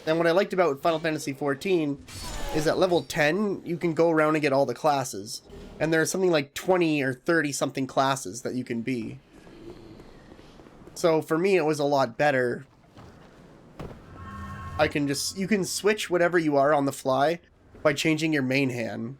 And what I liked about Final Fantasy XIV is at level 10, you can go around and get all the classes. And there are something like 20 or 30 something classes that you can be. So for me, it was a lot better. You can switch whatever you are on the fly by changing your main hand.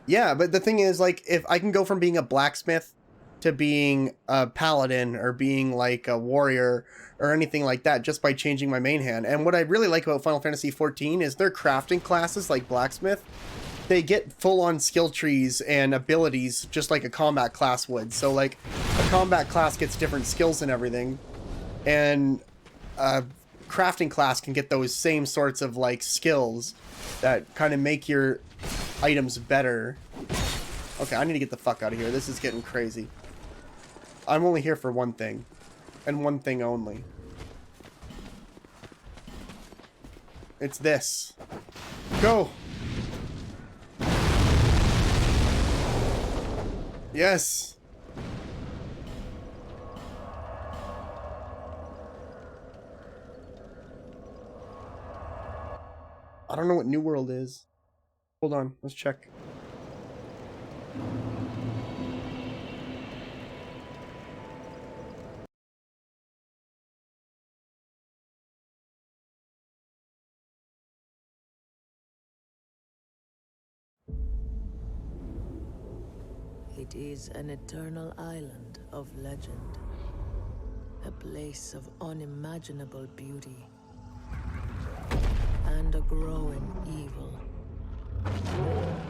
Yeah, but the thing is, like, if I can go from being a blacksmith to being a paladin or being like a warrior or anything like that just by changing my main hand. And what I really like about Final Fantasy XIV is their crafting classes, like blacksmith, they get full-on skill trees and abilities just like a combat class would. So like a combat class gets different skills and everything, and a crafting class can get those same sorts of like skills that kind of make your items better. Okay, I need to get the fuck out of here. This is getting crazy. I'm only here for one thing, and one thing only. It's this. Go! Yes! I don't know what New World is. Hold on, let's check. It is an eternal island of legend. A place of unimaginable beauty. And a growing evil.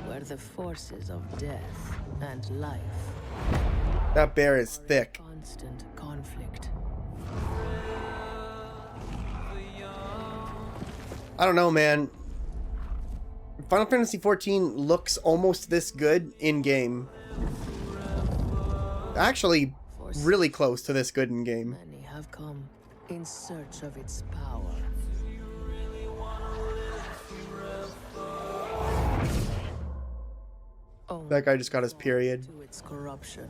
Where the forces of death and life That bear is are in thick. constant conflict. I don't know, man. Final Fantasy XIV looks almost this good in-game. Actually, really close to this good in-game. Many have come in search of its power. That guy just got his period. To its corruption.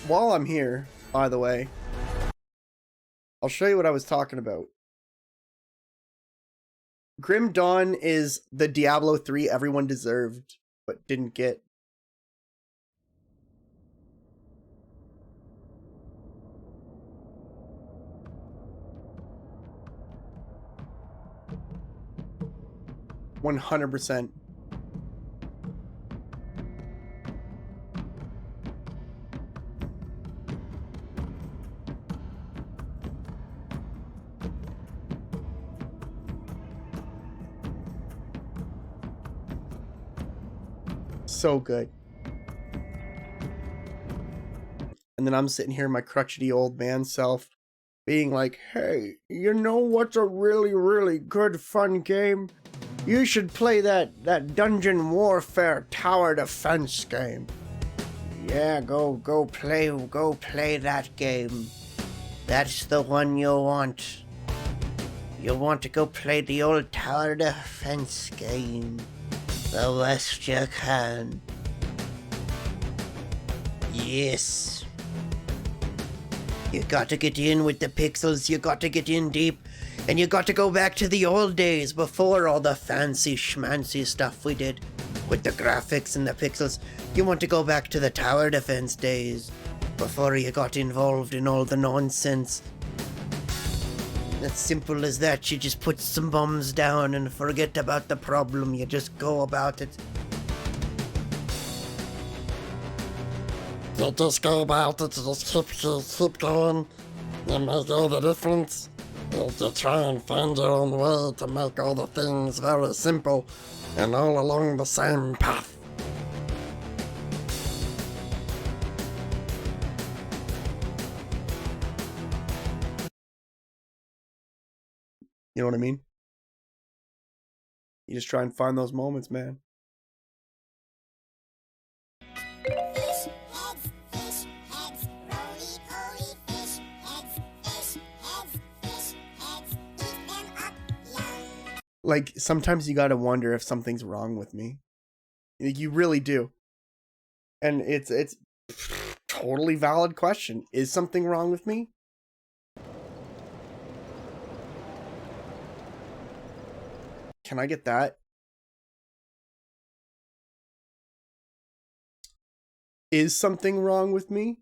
While I'm here, by the way, I'll show you what I was talking about. Grim Dawn is the Diablo 3 everyone deserved, but didn't get. $100%. So good. And then I'm sitting here, my crotchety old man self, being like, hey, you know what's a really, really good fun game? You should play that Dungeon Warfare Tower Defense game. Yeah, go play that game. That's the one you want. You want to go play the old Tower Defense game. The best you can. Yes. You got to get in with the pixels, you got to get in deep, and you got to go back to the old days before all the fancy schmancy stuff we did with the graphics and the pixels. You want to go back to the tower defense days before you got involved in all the nonsense. As simple as that, you just put some bombs down and forget about the problem, you just go about it. You just go about it, you just keep going. You make all the difference. You try and find your own way to make all the things very simple and all along the same path. You know what I mean? You just try and find those moments, man. Like, sometimes you gotta wonder if something's wrong with me. You really do. And it's totally valid question. Is something wrong with me? Can I get that? is something wrong with me?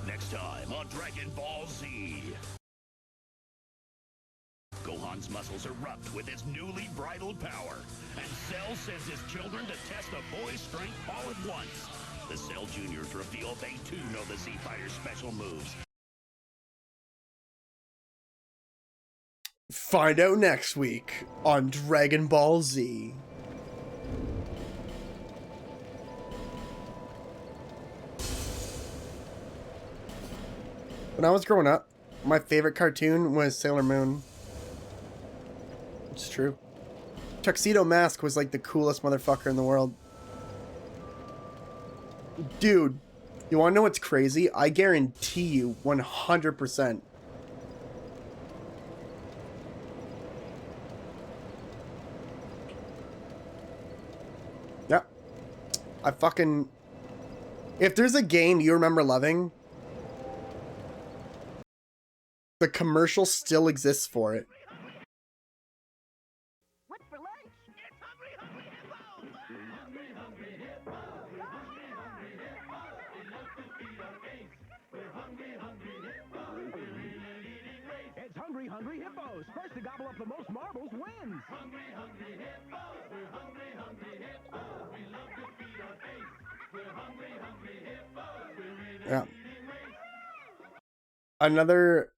Next time on Dragon Ball Z. Gohan's muscles erupt with his newly bridled power, and Cell sends his children to test a boy's strength all at once. The Cell Juniors reveal they too know the Z Fighter's special moves. Find out next week on Dragon Ball Z. When I was growing up, my favorite cartoon was Sailor Moon. It's true. Tuxedo Mask was like the coolest motherfucker in the world. Dude, you wanna know what's crazy? I guarantee you 100%. Yep. I fucking... If there's a game you remember loving, the commercial still exists for it. What's for lunch? It's Hungry Hungry Hippo! Hungry Hungry Hippo! Hungry Hungry Hippo! We love to feed our face. We're Hungry Hungry Hippo! We're in an eating race. It's Hungry Hungry Hippos. First to gobble up the most marbles wins. Hungry Hungry Hippo! We're Hungry Hungry Hippo! We love to feed our face. We're Hungry Hungry Hippo! We're in an Yeah. eating race. Another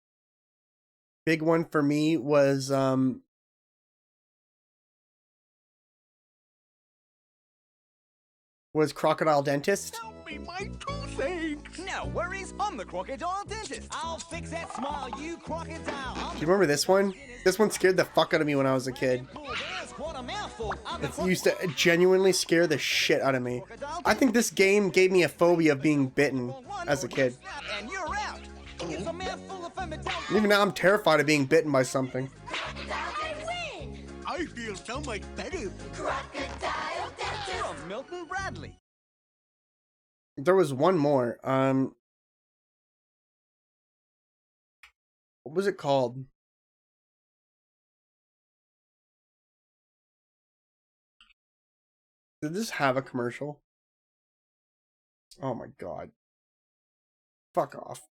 big one for me was Crocodile Dentist. Help me, my toothache! No worries, I'm the crocodile dentist. I'll fix that smile, you crocodile. Do you remember this one? This one scared the fuck out of me when I was a kid. What a mouthful. It used to genuinely scare the shit out of me. I think this game gave me a phobia of being bitten as a kid. And you're out. It's a mouthful of And even now I'm terrified of being bitten by something. I feel so much better. Crocodile Dentist! From Milton Bradley. There was one more. What was it called? Did this have a commercial? Oh my god. Fuck off.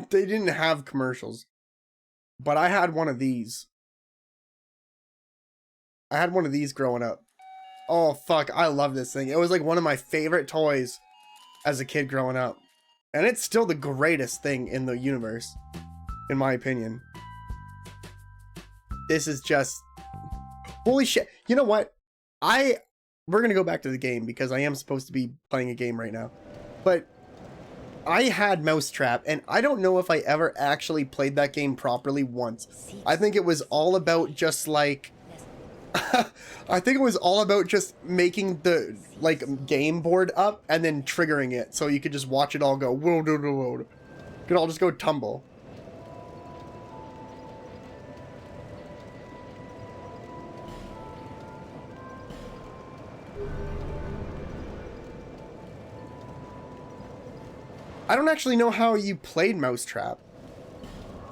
They didn't have commercials. But I had one of these. I had one of these growing up. Oh fuck, I love this thing. It was like one of my favorite toys as a kid growing up. And it's still the greatest thing in the universe, in my opinion. This is just... Holy shit. You know what? We're gonna go back to the game because I am supposed to be playing a game right now. But I had Mousetrap, and I don't know if I ever actually played that game properly once. I think it was all about just like... I think it was all about just making the like game board up and then triggering it so you could just watch it all go whoa, whoa, whoa, whoa. It could all just go tumble. I don't actually know how you played Mousetrap.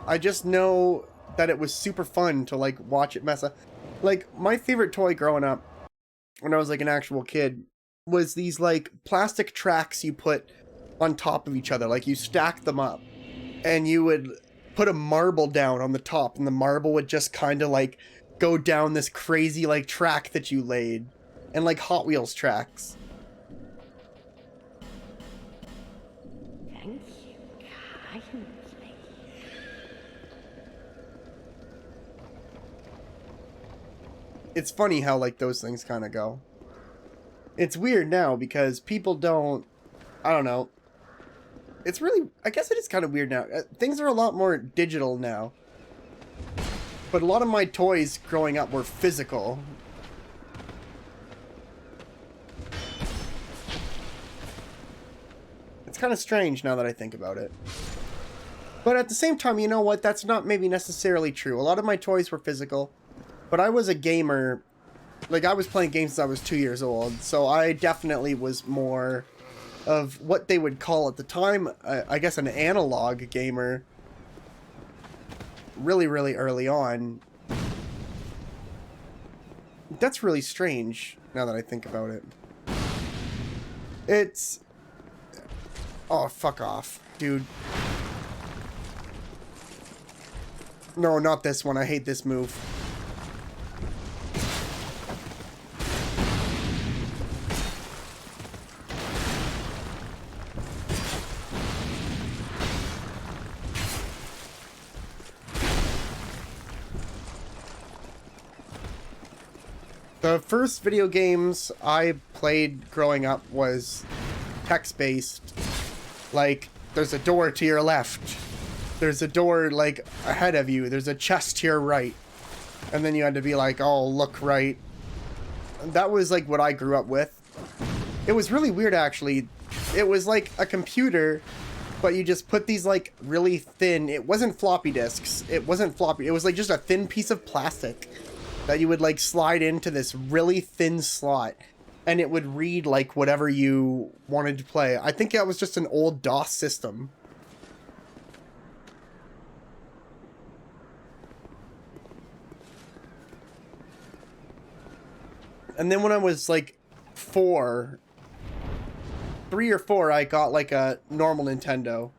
I just know that it was super fun to like watch it mess up. Like, my favorite toy growing up, when I was like an actual kid, was these like plastic tracks you put on top of each other. Like, you stack them up and you would put a marble down on the top and the marble would just kind of like go down this crazy like track that you laid. And like Hot Wheels tracks. Thank you kindly. It's funny how like those things kind of go. It's weird now because people don't, I don't know. It's really, I guess it is kind of weird now. Things are a lot more digital now. But a lot of my toys growing up were physical. It's kind of strange now that I think about it. But at the same time, you know what? That's not maybe necessarily true. A lot of my toys were physical. But I was a gamer, like I was playing games since I was 2 years old, so I definitely was more of what they would call at the time, I guess an analog gamer, really, really early on. That's really strange, now that I think about it. It's... Oh, fuck off, dude. No, not this one. I hate this move. The first video games I played growing up was text-based. Like, there's a door to your left. There's a door, like, ahead of you. There's a chest to your right. And then you had to be like, oh, look right. That was, like, what I grew up with. It was really weird, actually. It was like a computer, but you just put these, like, really thin... It wasn't floppy disks. It wasn't floppy. It was, like, just a thin piece of plastic that you would, like, slide into this really thin slot. And it would read, like, whatever you wanted to play. I think that was just an old DOS system. And then when I was, like, 3 or 4, I got, like, a normal Nintendo.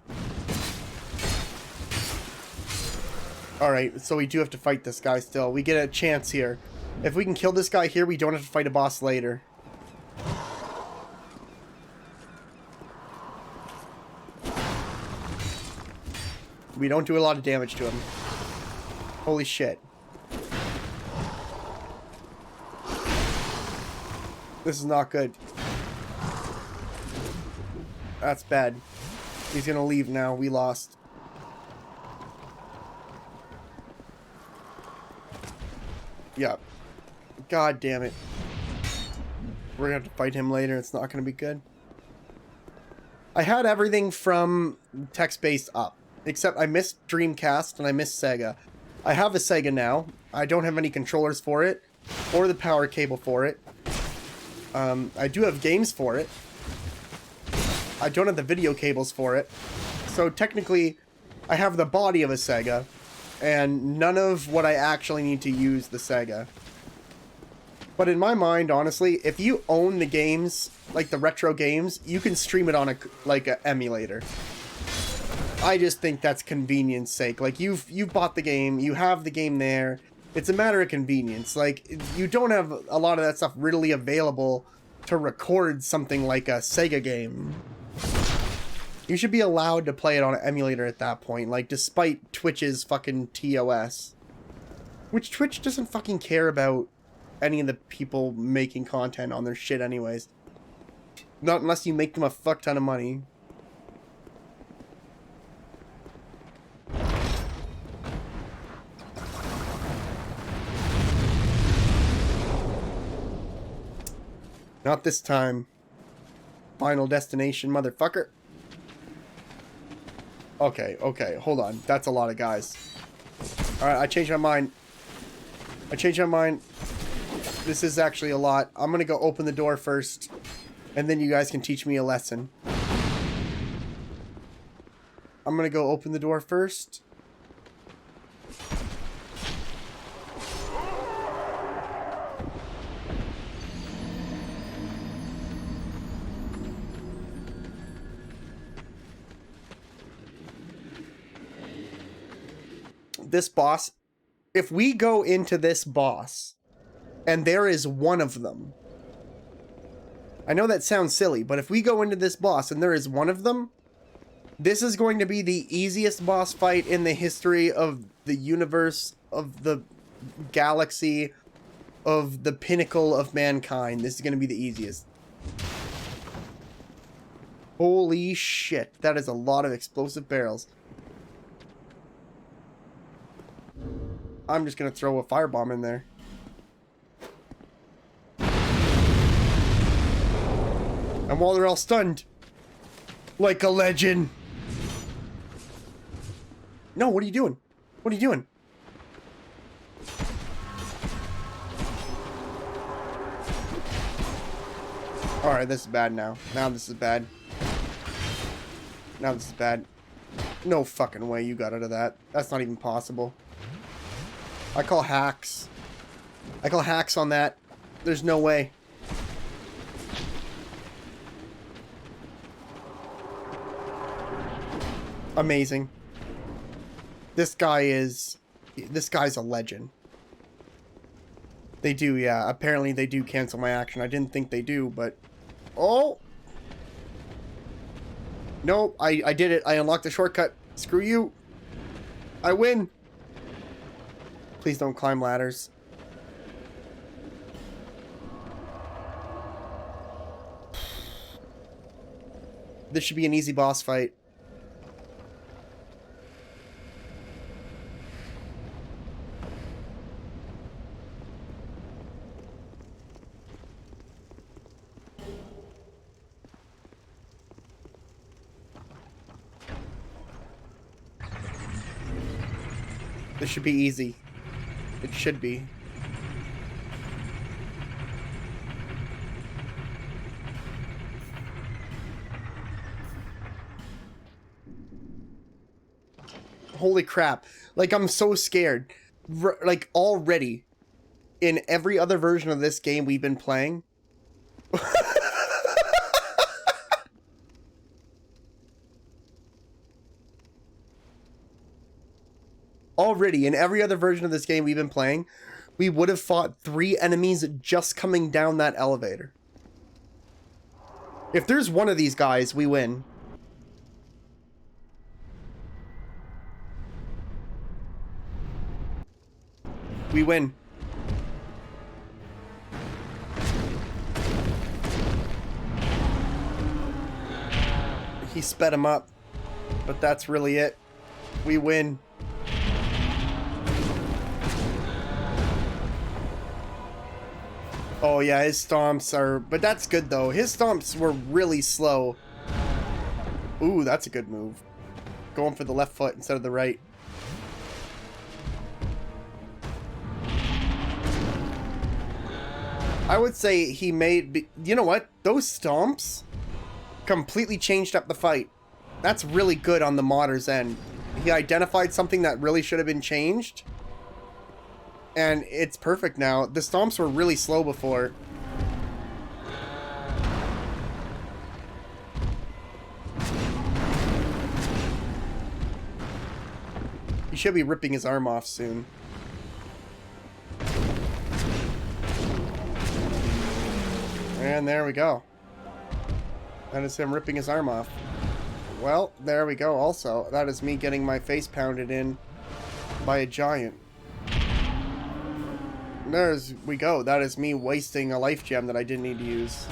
Alright, so we do have to fight this guy still. We get a chance here. If we can kill this guy here, we don't have to fight a boss later. We don't do a lot of damage to him. Holy shit. This is not good. That's bad. He's gonna leave now. We lost. Yep. God damn it. We're gonna have to fight him later. It's not gonna be good. I had everything from text-based up. Except I missed Dreamcast and I missed Sega. I have a Sega now. I don't have any controllers for it. Or the power cable for it. I do have games for it. I don't have the video cables for it. So technically, I have the body of a Sega. And none of what I actually need to use the Sega. But in my mind, honestly, if you own the games, like the retro games, you can stream it on a emulator. I just think that's convenience sake. Like, you've bought the game, you have the game there. It's a matter of convenience. Like, you don't have a lot of that stuff readily available to record something like a Sega game. You should be allowed to play it on an emulator at that point, like, despite Twitch's fucking TOS. Which Twitch doesn't fucking care about any of the people making content on their shit anyways. Not unless you make them a fuck ton of money. Not this time. Final destination, motherfucker. Okay, okay, hold on. That's a lot of guys. Alright, I changed my mind. I changed my mind. This is actually a lot. I'm gonna go open the door first. And then you guys can teach me a lesson. I'm gonna go open the door first. This boss, if we go into this boss and there is one of them, I know that sounds silly, but if we go into this boss and there is one of them, this is going to be the easiest boss fight in the history of the universe, of the galaxy, of the pinnacle of mankind. This is going to be the easiest. Holy shit, that is a lot of explosive barrels. I'm just gonna throw a firebomb in there. And while they're all stunned, like a legend. No, what are you doing? What are you doing? Alright, this is bad now. Now this is bad. Now this is bad. No fucking way you got out of that. That's not even possible. I call hacks. I call hacks on that. There's no way. Amazing. This guy's a legend. They do, yeah. Apparently they do cancel my action. I didn't think they do, but... Oh! Nope, I did it. I unlocked the shortcut. Screw you. I win. Please don't climb ladders. This should be an easy boss fight. This should be easy. It should be. Holy crap. Like, I'm so scared. Like, already, in every other version of this game we've been playing... Already, in every other version of this game we've been playing, we would have fought 3 enemies just coming down that elevator. If there's one of these guys, we win. We win. He sped him up, but that's really it. We win. Oh yeah, his stomps are... But that's good though. His stomps were really slow. Ooh, that's a good move. Going for the left foot instead of the right. I would say he made... You know what? Those stomps completely changed up the fight. That's really good on the modder's end. He identified something that really should have been changed. And it's perfect now. The stomps were really slow before. He should be ripping his arm off soon. And there we go. That is him ripping his arm off. Well, there we go also. That is me getting my face pounded in by a giant. There's we go. That is me wasting a life gem that I didn't need to use.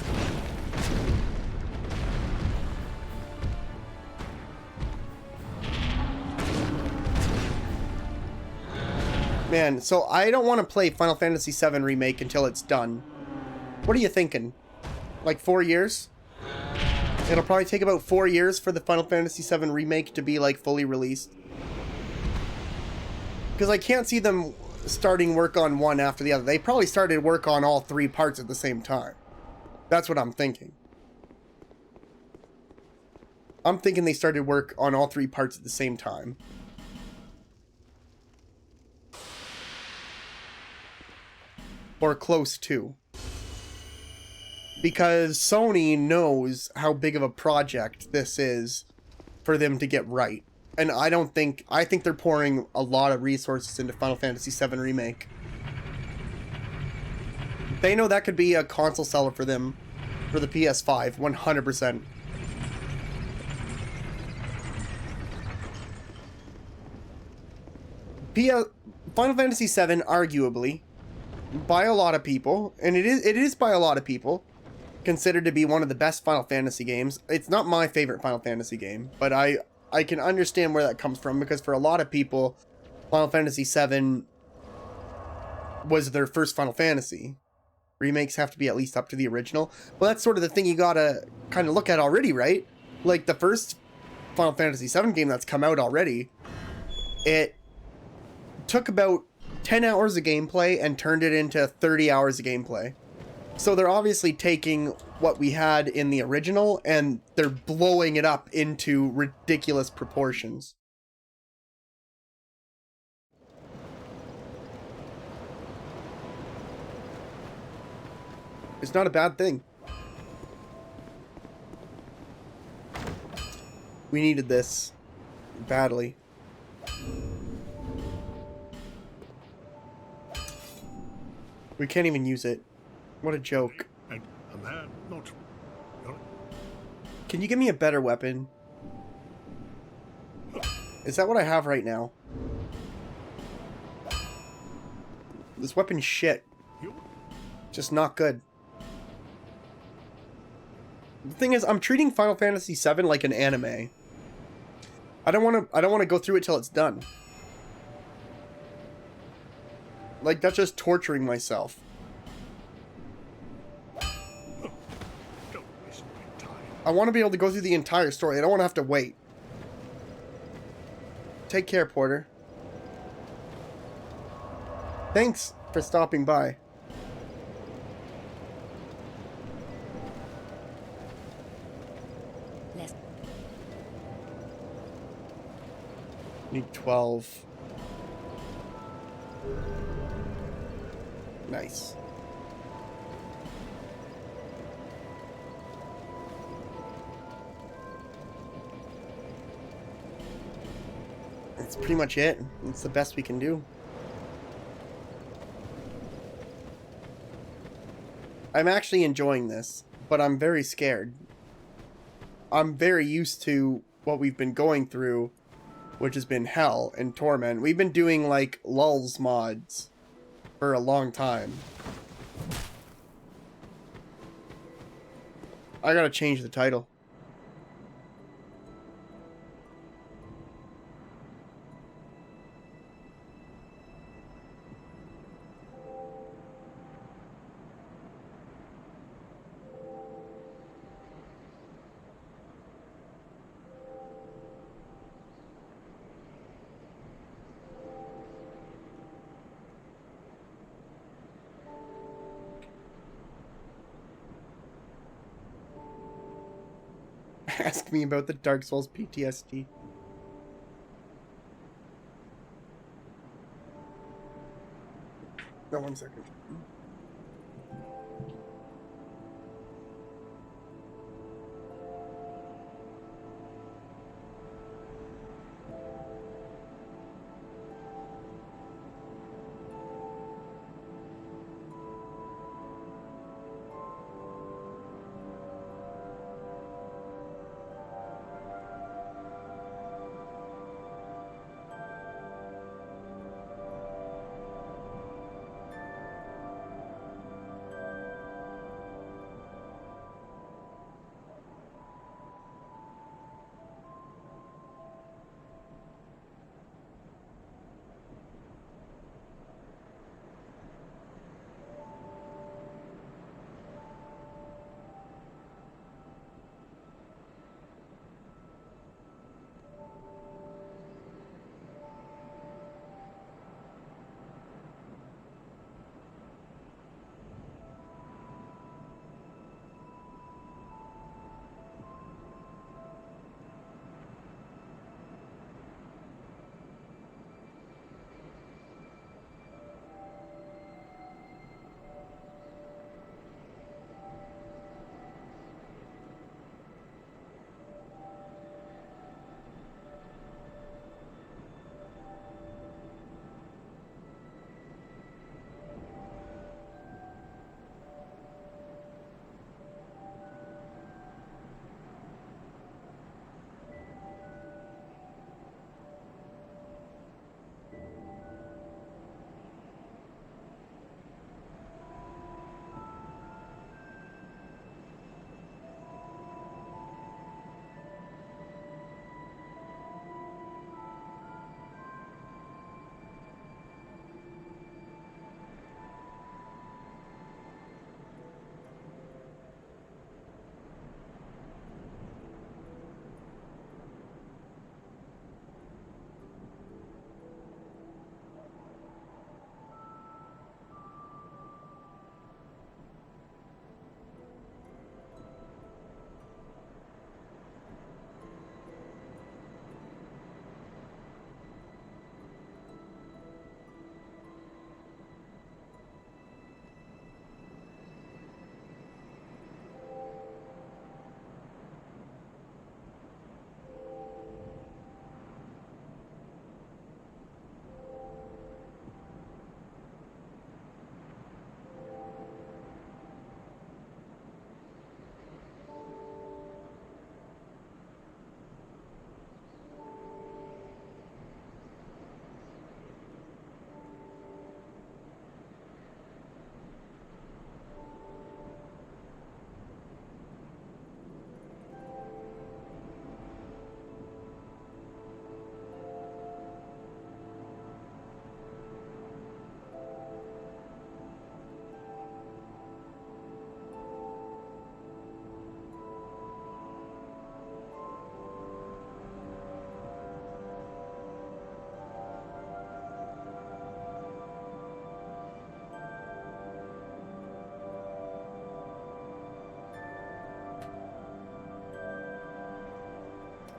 Man, so I don't want to play Final Fantasy VII Remake until it's done. What are you thinking? Like 4 years? It'll probably take about 4 years for the Final Fantasy VII Remake to be like fully released. Because I can't see them starting work on one after the other. They probably started work on all 3 parts at the same time. That's what I'm thinking. I'm thinking they started work on all 3 parts at the same time. Or close to. Because Sony knows how big of a project this is for them to get right. And I think they're pouring a lot of resources into Final Fantasy VII Remake. They know that could be a console seller for them, for the PS5, 100%. Final Fantasy VII, arguably, by a lot of people, and it is by a lot of people, considered to be one of the best Final Fantasy games. It's not my favorite Final Fantasy game, but I can understand where that comes from, because for a lot of people, Final Fantasy VII was their first Final Fantasy. Remakes have to be at least up to the original. Well, that's sort of the thing you gotta kind of look at already, right? Like, the first Final Fantasy VII game that's come out already, it took about 10 hours of gameplay and turned it into 30 hours of gameplay. So they're obviously taking what we had in the original and they're blowing it up into ridiculous proportions. It's not a bad thing. We needed this badly. We can't even use it. What a joke. And a man not... Can you give me a better weapon? Is that what I have right now? This weapon's shit. Just not good. The thing is, I'm treating Final Fantasy VII like an anime. I don't want to go through it till it's done. Like, that's just torturing myself. I want to be able to go through the entire story. I don't want to have to wait. Take care, Porter. Thanks for stopping by. Need 12. Nice. That's pretty much it. It's the best we can do. I'm actually enjoying this, but I'm very scared. I'm very used to what we've been going through, which has been hell and torment. We've been doing, like, lulz mods for a long time. I gotta change the title. Ask me about the Dark Souls PTSD. No, 1 second.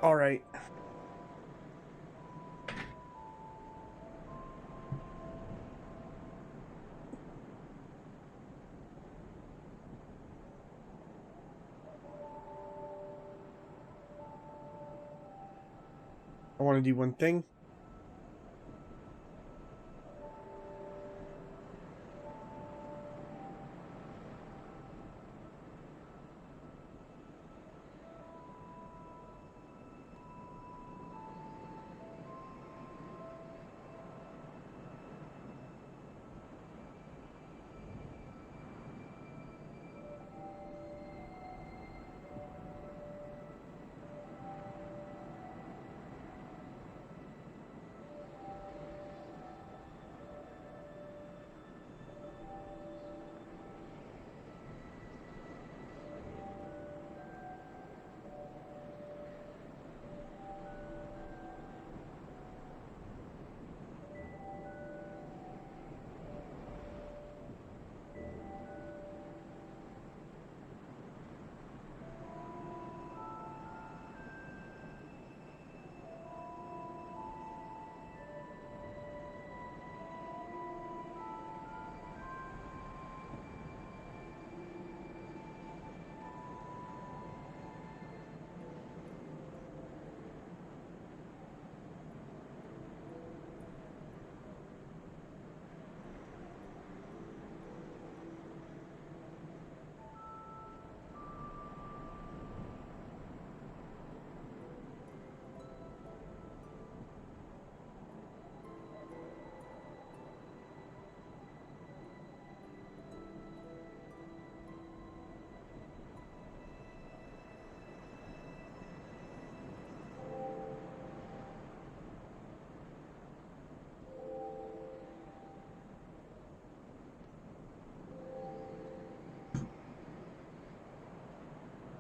All right. I want to do one thing.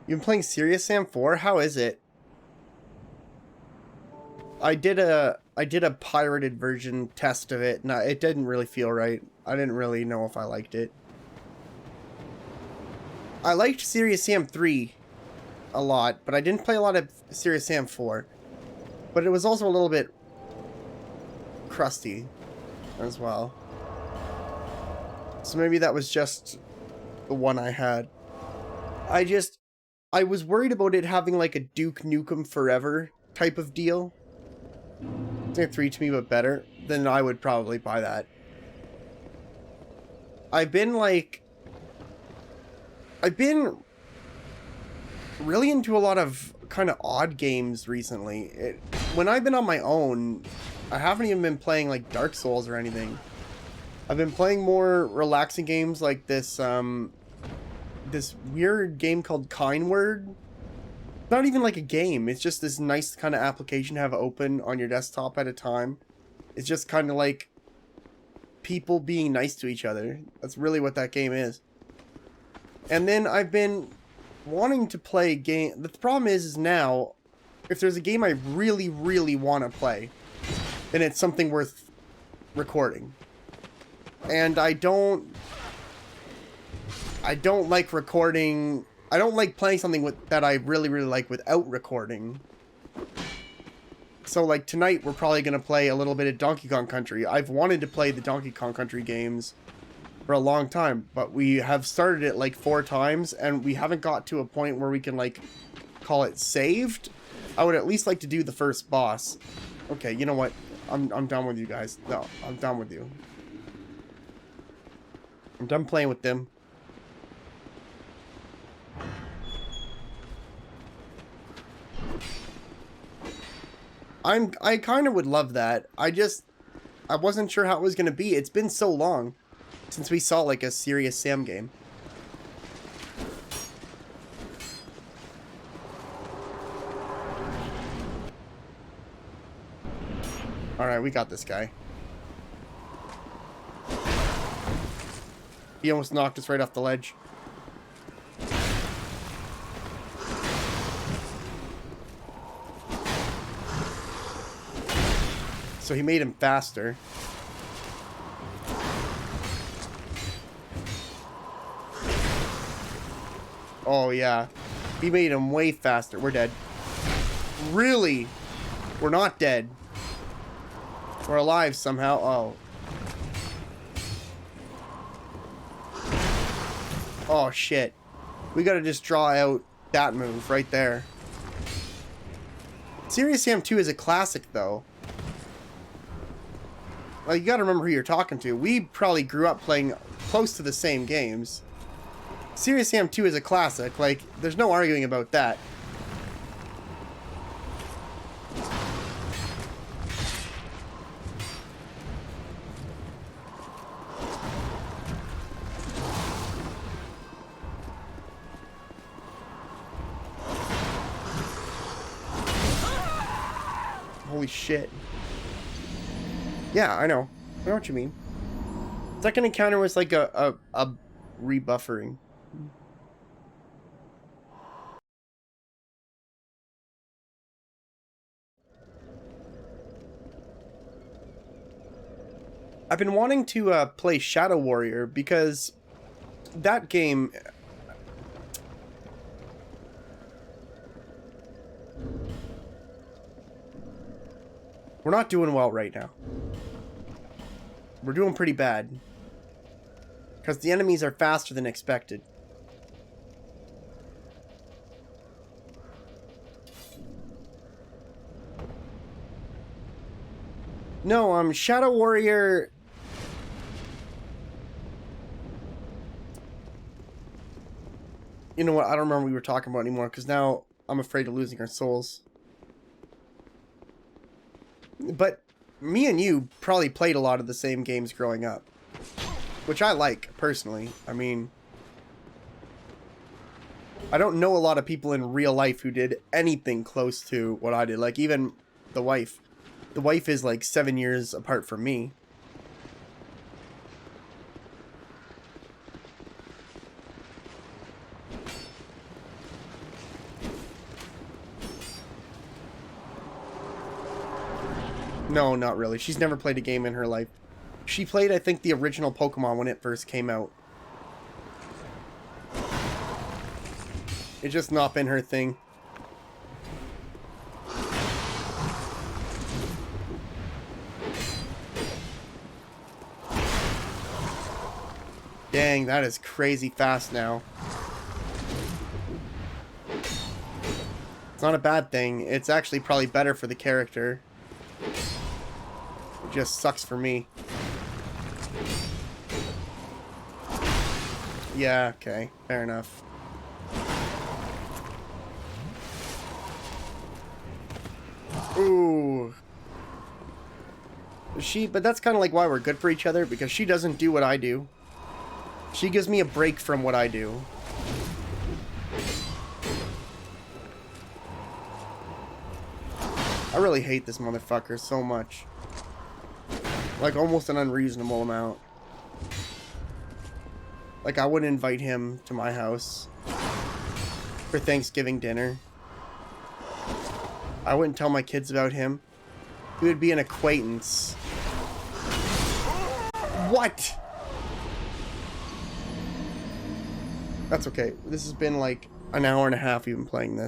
You've been playing Serious Sam 4? How is it? I did a pirated version test of it. No, it didn't really feel right. I didn't really know if I liked it. I liked Serious Sam 3 a lot, but I didn't play a lot of Serious Sam 4. But it was also a little bit crusty as well. So maybe that was just the one I had. I was worried about it having like a Duke Nukem Forever type of deal. It's like 3 to me, but better. Then I would probably buy that. I've been really into a lot of kind of odd games recently. When I've been on my own, I haven't even been playing like Dark Souls or anything. I've been playing more relaxing games like this this weird game called Kindward. Not even like a game, it's just this nice kind of application to have open on your desktop at a time. It's just kind of like people being nice to each other. That's really what that game is. And then I've been wanting to play a game. The problem is now, if there's a game I really, really want to play, then it's something worth recording. And I don't like recording. I don't like playing something that I really, really like without recording. So like tonight we're probably going to play a little bit of Donkey Kong Country. I've wanted to play the Donkey Kong Country games for a long time, but we have started it like 4 times and we haven't got to a point where we can like call it saved. I would at least like to do the first boss. Okay, you know what? I'm done with you guys. No, I'm done with you. I'm done playing with them. I kind of would love that. I wasn't sure how it was going to be. It's been so long since we saw like a Serious Sam game. Alright, we got this guy. He almost knocked us right off the ledge. So he made him faster. Oh yeah. He made him way faster. We're dead. Really? We're not dead. We're alive somehow. Oh. Oh, shit. We gotta just draw out that move right there. Serious Sam 2 is a classic, though. Well, you gotta remember who you're talking to. We probably grew up playing close to the same games. Serious Sam 2 is a classic. Like, there's no arguing about that. Holy shit. Yeah, I know. I know what you mean. Second encounter was like a rebuffering. I've been wanting to play Shadow Warrior because that game... We're not doing well right now. We're doing pretty bad. Because the enemies are faster than expected. No, Shadow Warrior... You know what, I don't remember what we were talking about anymore, because now I'm afraid of losing our souls. But me and you probably played a lot of the same games growing up. Which I like, personally. I mean... I don't know a lot of people in real life who did anything close to what I did. Like, even the wife. The wife is like 7 years apart from me. No, not really. She's never played a game in her life. She played, I think, the original Pokemon when it first came out. It's just not been her thing. Dang, that is crazy fast now. It's not a bad thing. It's actually probably better for the character. It just sucks for me. Yeah, okay. Fair enough. Ooh. But that's kind of like why we're good for each other, because she doesn't do what I do. She gives me a break from what I do. I really hate this motherfucker so much. Like, almost an unreasonable amount. Like, I wouldn't invite him to my house for Thanksgiving dinner. I wouldn't tell my kids about him. He would be an acquaintance. What? That's okay. This has been like an hour and a half we've been playing this.